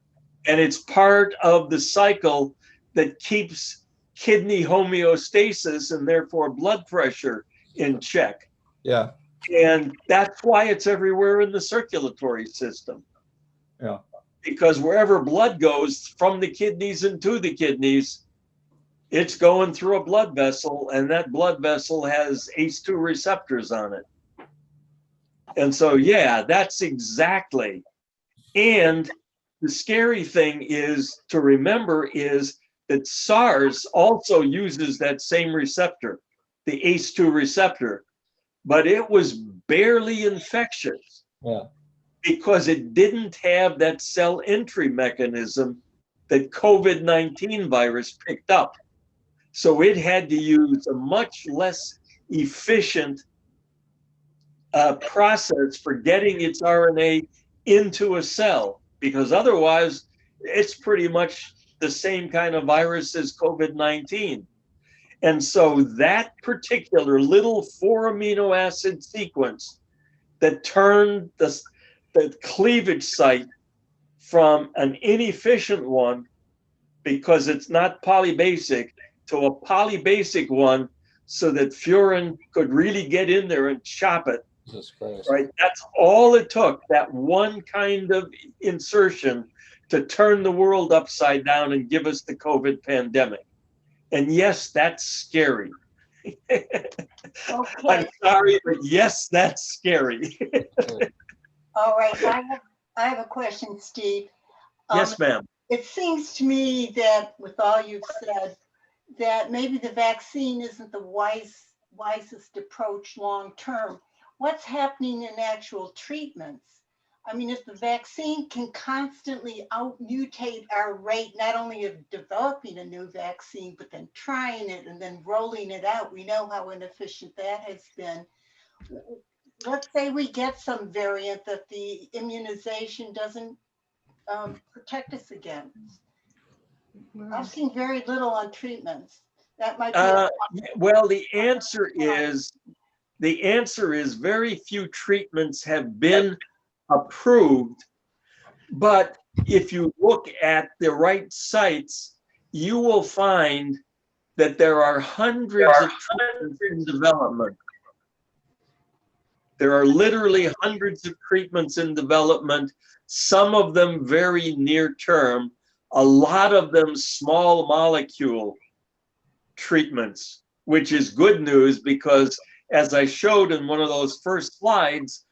And it's part of the cycle that keeps kidney homeostasis and therefore blood pressure in check. Yeah. And that's why it's everywhere in the circulatory system. Yeah. Because wherever blood goes from the kidneys into the kidneys, it's going through a blood vessel, and that blood vessel has ACE2 receptors on it. And so, yeah, that's exactly. And the scary thing is to remember is that SARS also uses that same receptor, the ACE2 receptor, but it was barely infectious. Yeah. Because it didn't have that cell entry mechanism that COVID-19 virus picked up. So it had to use a much less efficient process for getting its RNA into a cell, because otherwise it's pretty much the same kind of virus as COVID-19. And so that particular little 4 amino acid sequence that turned the cleavage site from an inefficient one, because it's not polybasic, to a polybasic one, so that furin could really get in there and chop it. Jesus Christ. Right? That's all it took, that one kind of insertion, to turn the world upside down and give us the COVID pandemic. And yes, that's scary. Okay. I'm sorry, but yes, that's scary. All right, I have a question, Steve. Yes, ma'am. It seems to me that with all you've said, that maybe the vaccine isn't the wisest approach long term. What's happening in actual treatments? I mean, if the vaccine can constantly outmutate our rate, not only of developing a new vaccine, but then trying it and then rolling it out, we know how inefficient that has been. Let's say we get some variant that the immunization doesn't protect us against. I've seen very little on treatments. That might be well, the answer is very few treatments have been approved, but if you look at the right sites, you will find that there are hundreds of treatments in development. There are literally hundreds of treatments in development, some of them very near term, a lot of them small molecule treatments, which is good news because, as I showed in one of those first slides,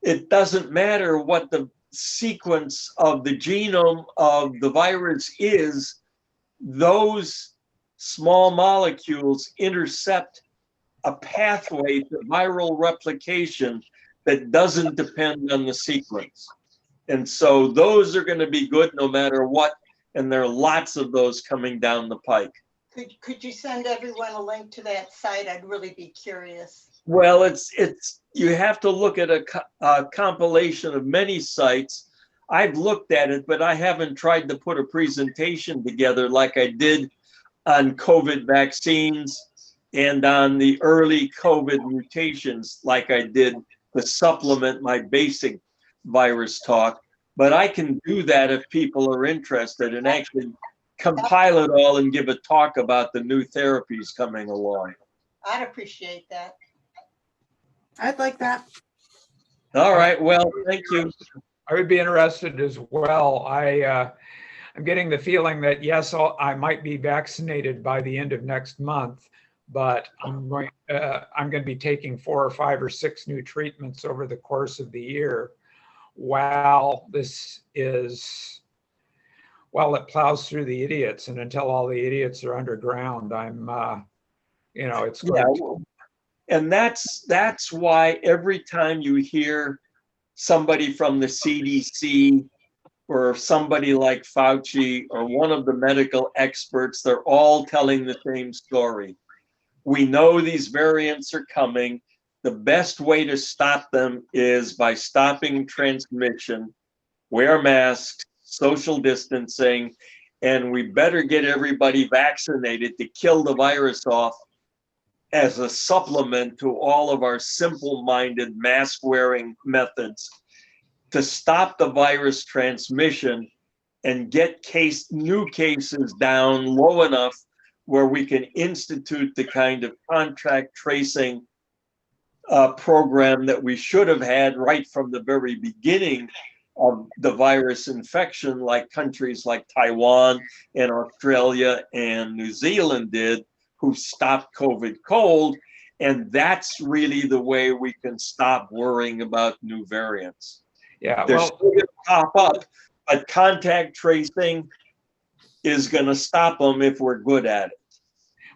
it doesn't matter what the sequence of the genome of the virus is, those small molecules intercept a pathway to viral replication that doesn't depend on the sequence. And so those are going to be good no matter what, and there are lots of those coming down the pike. Could you send everyone a link to that site? I'd really be curious. Well, it's you have to look at a compilation of many sites. I've looked at it, but I haven't tried to put a presentation together like I did on COVID vaccines and on the early COVID mutations like I did to supplement my basic virus talk. But I can do that if people are interested and actually compile it all and give a talk about the new therapies coming along. I'd appreciate that. I'd like that. All right, well, thank you. I would be interested as well. I'm getting the feeling that yes, I might be vaccinated by the end of next month, but I'm going to be taking 4 or 5 or 6 new treatments over the course of the year while it plows through the idiots, and until all the idiots are underground, it's going to. And that's why every time you hear somebody from the CDC or somebody like Fauci or one of the medical experts, they're all telling the same story. We know these variants are coming. The best way to stop them is by stopping transmission, wear masks, social distancing, and we better get everybody vaccinated to kill the virus off as a supplement to all of our simple-minded mask-wearing methods to stop the virus transmission and get new cases down low enough where we can institute the kind of contact tracing program that we should have had right from the very beginning of the virus infection, like countries like Taiwan and Australia and New Zealand did, who stopped COVID cold. And that's really the way we can stop worrying about new variants. Yeah, They're still going to pop up, but contact tracing is going to stop them if we're good at it.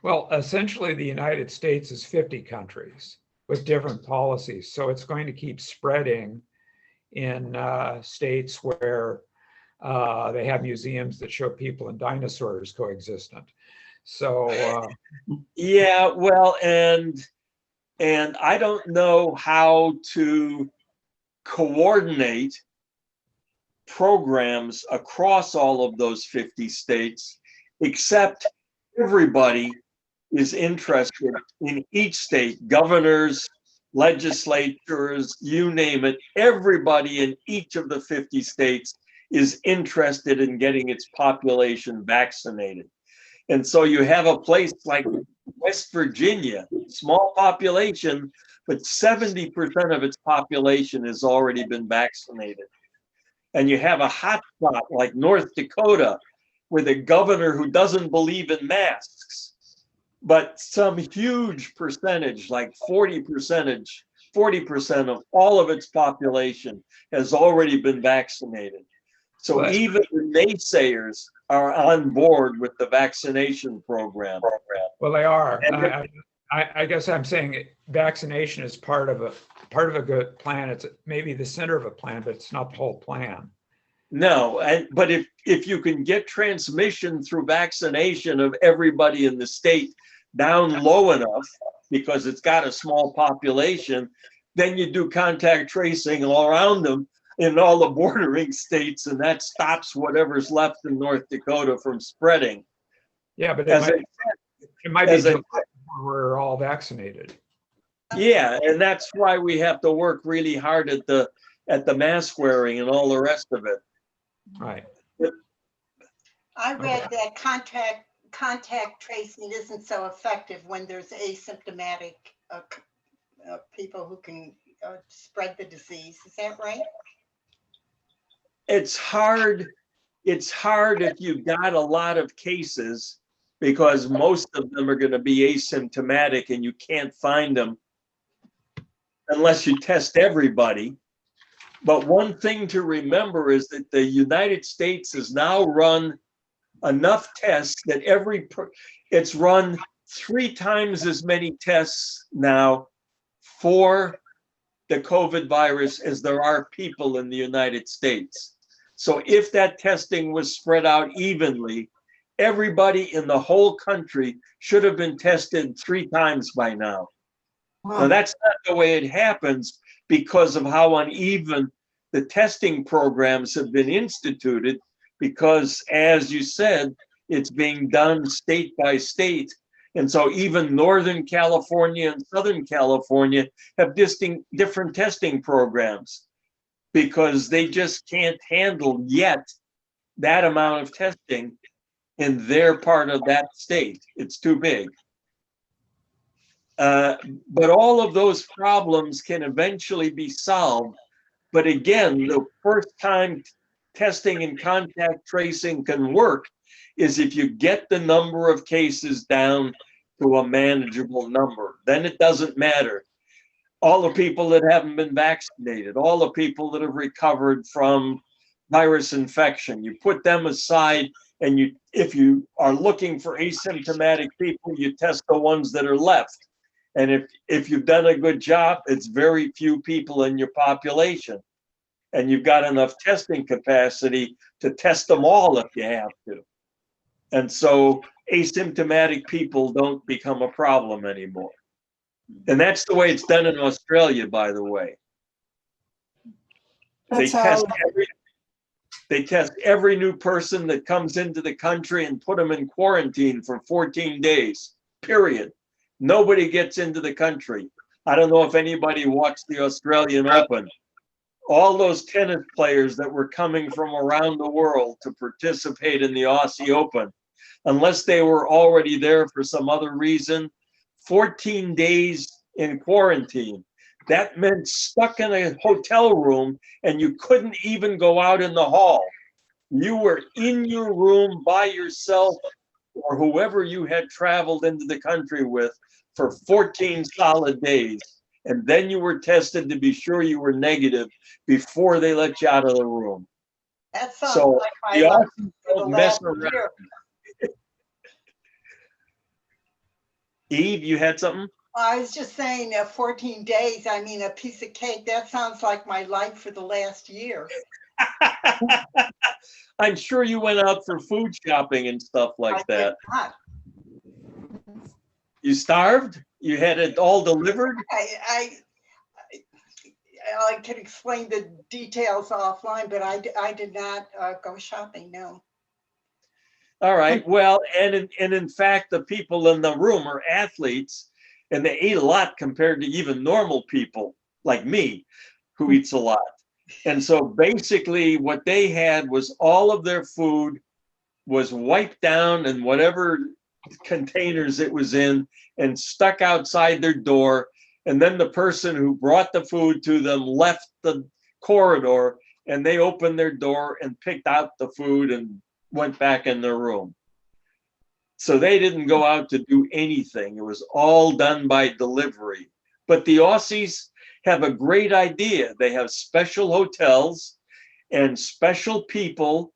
Well, essentially, the United States is 50 countries with different policies. So it's going to keep spreading in states where they have museums that show people and dinosaurs coexistent. So yeah, well, and I don't know how to coordinate programs across all of those 50 states, except everybody is interested in each state, governors, legislatures, you name it, everybody in each of the 50 states is interested in getting its population vaccinated. And so you have a place like West Virginia, small population, but 70% of its population has already been vaccinated. And you have a hot spot like North Dakota, with a governor who doesn't believe in masks, but some huge percentage, like 40% of all of its population has already been vaccinated. So even the naysayers are on board with the vaccination program. Well, they are. I guess I'm saying vaccination is part of a good plan. It's maybe the center of a plan, but it's not the whole plan. No, but if you can get transmission through vaccination of everybody in the state down low enough, because it's got a small population, then you do contact tracing all around them in all the bordering states, and that stops whatever's left in North Dakota from spreading. Yeah, but it might be we're all vaccinated. Yeah, and that's why we have to work really hard at the mask wearing and all the rest of it. Right. I read that contact tracing isn't so effective when there's asymptomatic people who can spread the disease. Is that right? It's hard it's hard if you've got a lot of cases because most of them are going to be asymptomatic and you can't find them unless you test everybody. But one thing to remember is that the United States has now run enough tests that it's run 3 times as many tests now for the COVID virus as there are people in the United States. So if that testing was spread out evenly, everybody in the whole country should have been tested 3 times by now. Now, that's not the way it happens because of how uneven the testing programs have been instituted, because, as you said, it's being done state by state. And so even Northern California and Southern California have different testing programs because they just can't handle yet that amount of testing in their part of that state. It's too big. But all of those problems can eventually be solved. But again, the first time testing and contact tracing can work is if you get the number of cases down to a manageable number. Then it doesn't matter. All the people that haven't been vaccinated, all the people that have recovered from virus infection, you put them aside, and if you are looking for asymptomatic people, you test the ones that are left. And if you've done a good job, it's very few people in your population. And you've got enough testing capacity to test them all if you have to. And so asymptomatic people don't become a problem anymore. And that's the way it's done in Australia, by the way. They test every new person that comes into the country and put them in quarantine for 14 days, period. Nobody gets into the country. I don't know if anybody watched the Australian Open. All those tennis players that were coming from around the world to participate in the Aussie Open, unless they were already there for some other reason, 14 days in quarantine. That meant stuck in a hotel room and you couldn't even go out in the hall. You were in your room by yourself or whoever you had traveled into the country with for 14 solid days. And then you were tested to be sure you were negative before they let you out of the room. That sounds So like my the life Aussies for the don't mess last around. year. Eve, you had something? I was just saying 14 days, I mean, a piece of cake, that sounds like my life for the last year. I'm sure you went out for food shopping and stuff like I did that. not. You starved? You had it all delivered? I can explain the details offline, but I did not go shopping, no. All right. Well, and in fact, the people in the room are athletes, and they ate a lot compared to even normal people like me, who eats a lot. And so basically what they had was all of their food was wiped down in whatever containers it was in and stuck outside their door. And then the person who brought the food to them left the corridor and they opened their door and picked out the food and went back in their room. So they didn't go out to do anything. It was all done by delivery. But the Aussies have a great idea. They have special hotels and special people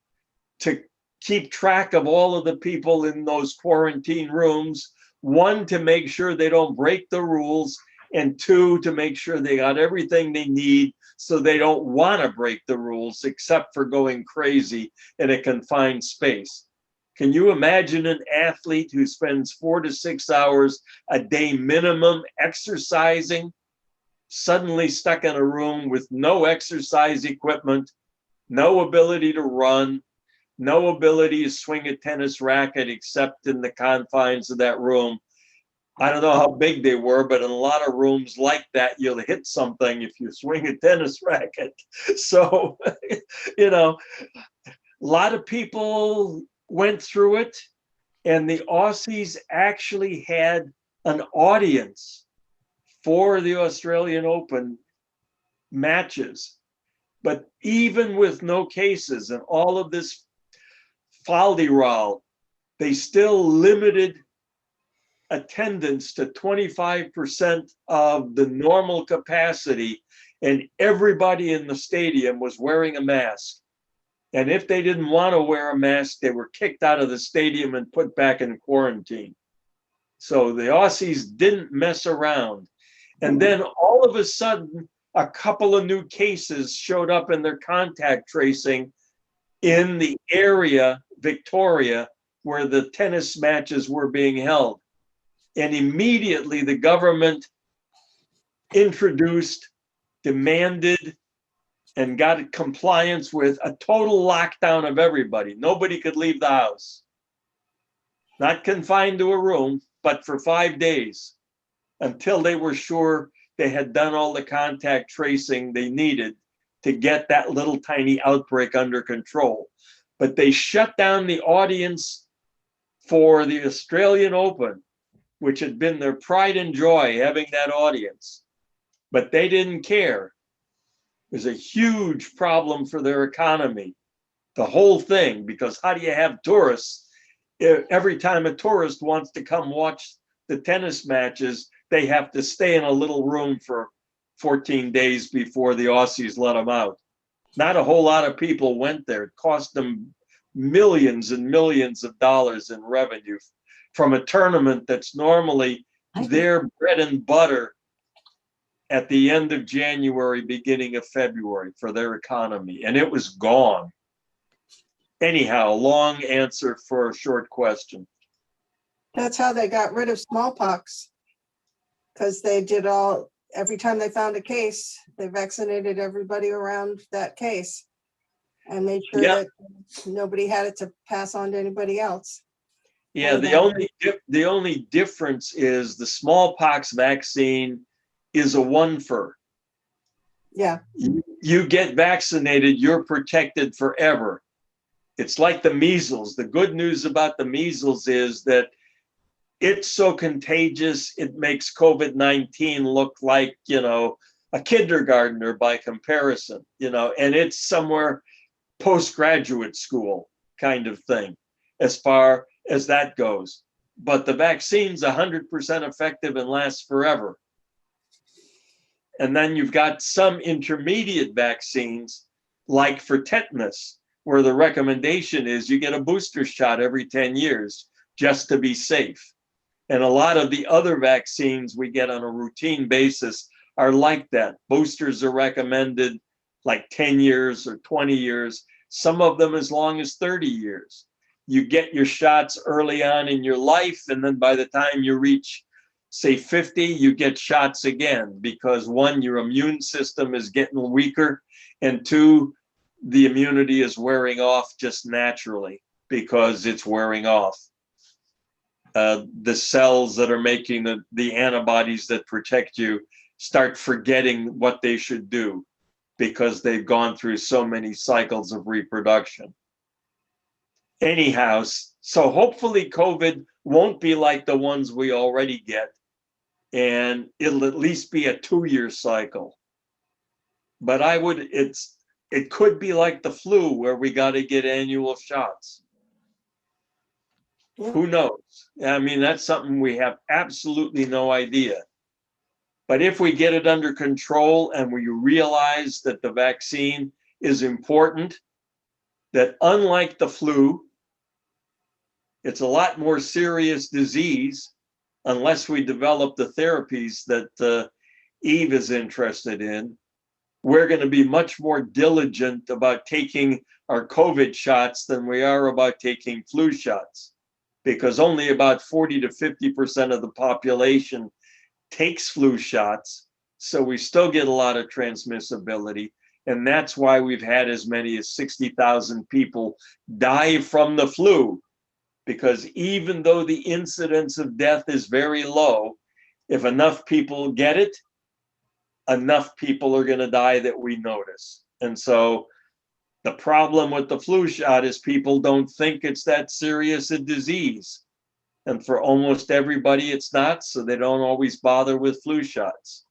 to keep track of all of the people in those quarantine rooms. 1, to make sure they don't break the rules, and 2, to make sure they got everything they need so they don't want to break the rules except for going crazy in a confined space. Can you imagine an athlete who spends 4 to 6 hours a day minimum exercising, suddenly stuck in a room with no exercise equipment, no ability to run, no ability to swing a tennis racket except in the confines of that room? I don't know how big they were, but in a lot of rooms like that, you'll hit something if you swing a tennis racket. So, you know, a lot of people went through it, and the Aussies actually had an audience for the Australian Open matches. But even with no cases and all of this Falderall, they still limited attendance to 25% of the normal capacity, and everybody in the stadium was wearing a mask. And if they didn't want to wear a mask, they were kicked out of the stadium and put back in quarantine. So the Aussies didn't mess around. And then all of a sudden, a couple of new cases showed up in their contact tracing in the area, Victoria, where the tennis matches were being held. And immediately the government introduced, demanded, and got compliance with a total lockdown of everybody. Nobody could leave the house. Not confined to a room, but for 5 days until they were sure they had done all the contact tracing they needed to get that little tiny outbreak under control. But they shut down the audience for the Australian Open, which had been their pride and joy, having that audience. But they didn't care. It was a huge problem for their economy, the whole thing, because how do you have tourists? Every time a tourist wants to come watch the tennis matches, they have to stay in a little room for 14 days before the Aussies let them out. Not a whole lot of people went there. It cost them millions and millions of dollars in revenue from a tournament that's normally their bread and butter at the end of January, beginning of February for their economy, and it was gone. Anyhow, long answer for a short question. That's how they got rid of smallpox. Because they did every time they found a case, they vaccinated everybody around that case and made sure Yeah. that nobody had it to pass on to anybody else. Yeah, the only difference is the smallpox vaccine is a one-for. Yeah. You get vaccinated, you're protected forever. It's like the measles. The good news about the measles is that it's so contagious, it makes COVID-19 look like, a kindergartner by comparison, and it's somewhere postgraduate school kind of thing as far as that goes. But the vaccine's 100% effective and lasts forever. And then you've got some intermediate vaccines, like for tetanus, where the recommendation is you get a booster shot every 10 years just to be safe. And a lot of the other vaccines we get on a routine basis are like that. Boosters are recommended like 10 years or 20 years, some of them as long as 30 years. You get your shots early on in your life, and then by the time you reach, say, 50, you get shots again, because one, your immune system is getting weaker, and two, the immunity is wearing off just naturally because it's wearing off. The cells that are making the antibodies that protect you start forgetting what they should do because they've gone through so many cycles of reproduction. Anyhow, so hopefully COVID won't be like the ones we already get, and it'll at least be a 2-year cycle. But it could be like the flu where we got to get annual shots. Yeah. Who knows? I mean, that's something we have absolutely no idea. But if we get it under control and we realize that the vaccine is important, that unlike the flu, it's a lot more serious disease unless we develop the therapies that Eve is interested in. We're going to be much more diligent about taking our COVID shots than we are about taking flu shots, because only about 40 to 50% of the population takes flu shots. So we still get a lot of transmissibility. And that's why we've had as many as 60,000 people die from the flu. Because even though the incidence of death is very low, if enough people get it, enough people are going to die that we notice. And so the problem with the flu shot is people don't think it's that serious a disease. And for almost everybody, it's not, so they don't always bother with flu shots.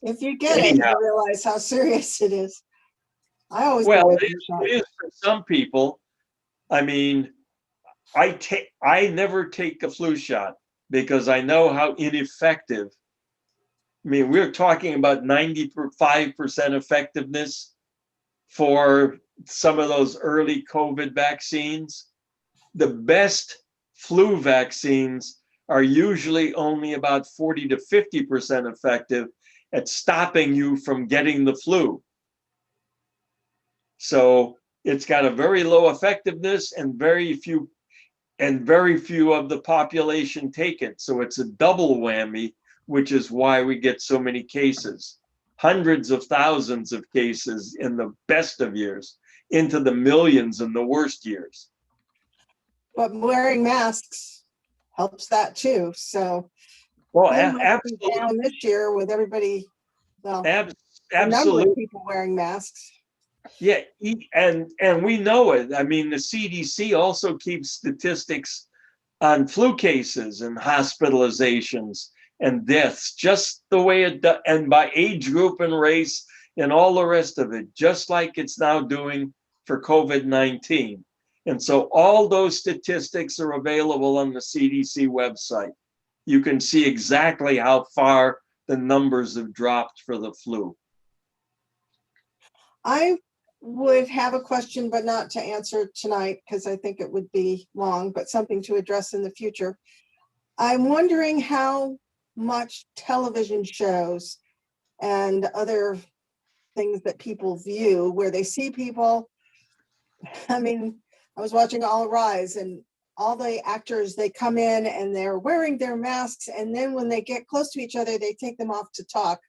If you get it, you realize how serious it is. I always Well, get it is for some people. I mean, I never take a flu shot because I know how ineffective. I mean, we're talking about 95% effectiveness for some of those early COVID vaccines. The best flu vaccines are usually only about 40 to 50% effective at stopping you from getting the flu. So it's got a very low effectiveness and very few of the population take it. So it's a double whammy, which is why we get so many cases. Hundreds of thousands of cases in the best of years, into the millions in the worst years. But wearing masks helps that too. So Well, they must be absolutely, down this year with everybody, well, a number absolutely. of people wearing masks. Yeah, and we know it. I mean, the CDC also keeps statistics on flu cases and hospitalizations and deaths, just the way it does, and by age group and race and all the rest of it, just like it's now doing for COVID-19. And so all those statistics are available on the CDC website. You can see exactly how far the numbers have dropped for the flu. I would have a question, but not to answer tonight because I think it would be long, but something to address in the future. I'm wondering how much television shows and other things that people view where they see people. I mean, I was watching All Rise and all the actors, they come in and they're wearing their masks. And then when they get close to each other, they take them off to talk.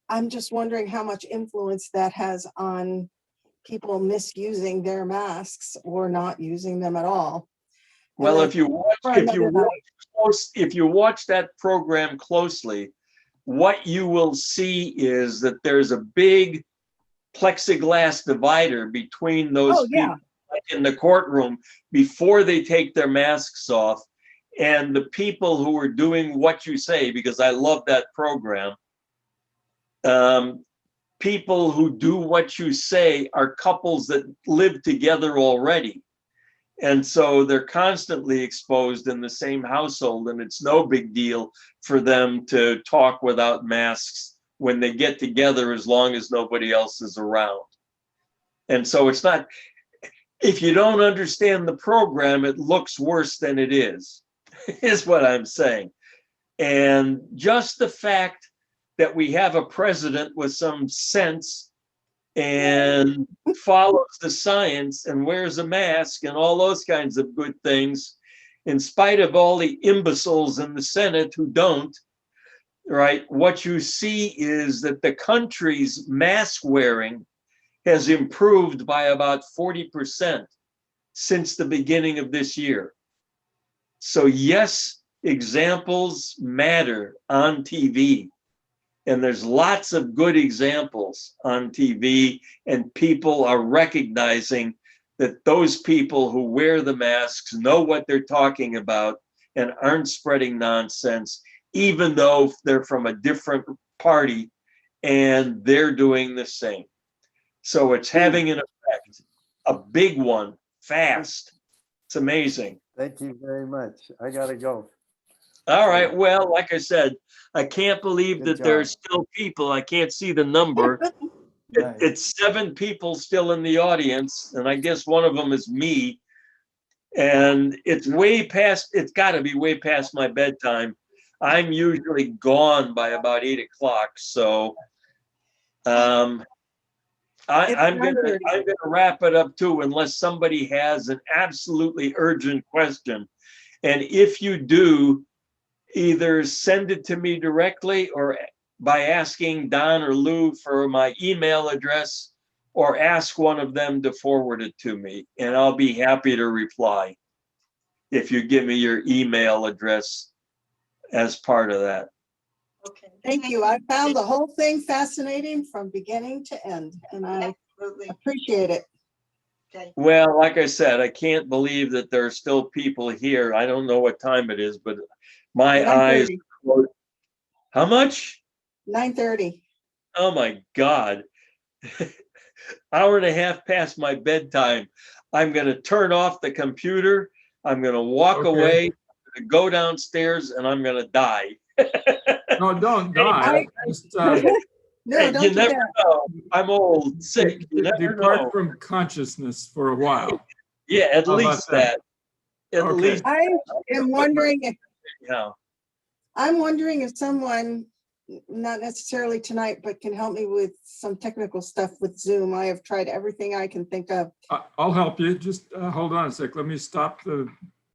I'm just wondering how much influence that has on people misusing their masks or not using them at all. Well, And if you watch that program closely, what you will see is that there's a big plexiglass divider between those people in the courtroom before they take their masks off and the people who are doing what you say, because I love that program. People who do what you say are couples that live together already. And so they're constantly exposed in the same household, and it's no big deal for them to talk without masks when they get together, as long as nobody else is around. And so it's not, if you don't understand the program, it looks worse than it is what I'm saying. And just the fact that we have a president with some sense and follows the science and wears a mask and all those kinds of good things, in spite of all the imbeciles in the Senate who don't, right? What you see is that the country's mask wearing has improved by about 40% since the beginning of this year. So yes, examples matter on TV. And there's lots of good examples on TV, and people are recognizing that those people who wear the masks know what they're talking about and aren't spreading nonsense, even though they're from a different party and they're doing the same. So it's having an effect, a big one, fast. It's amazing. Thank you very much. I gotta go. All right. Well, like I said, I can't believe Good that job. there's still people. I can't see the number. Right. It's 7 people still in the audience, and I guess one of them is me. And it's got to be way past my bedtime. I'm usually gone by about 8 o'clock. So I'm gonna wrap it up too, unless somebody has an absolutely urgent question. And if you do, either send it to me directly or by asking Don or Lou for my email address, or ask one of them to forward it to me, and I'll be happy to reply if you give me your email address as part of that. Okay. Thank you. I found the whole thing fascinating from beginning to end, and I Absolutely. appreciate it. Okay. Well, like I said, I can't believe that there are still people here. I don't know what time it is, but my eyes. 9:30. How much? 9:30. Oh my God. Hour and a half past my bedtime. I'm going to turn off the computer. I'm going to walk Okay. away, I'm gonna go downstairs, and I'm going to die. No, don't die. Just No, Hey, don't you do never that. know. I'm old, sick. You never depart know. from consciousness for a while. Yeah, at How about least that. At Okay. least, I am wondering if, yeah. I'm wondering if someone, not necessarily tonight, but can help me with some technical stuff with Zoom. I have tried everything I can think of. I'll help you. Just hold on a sec. Let me stop the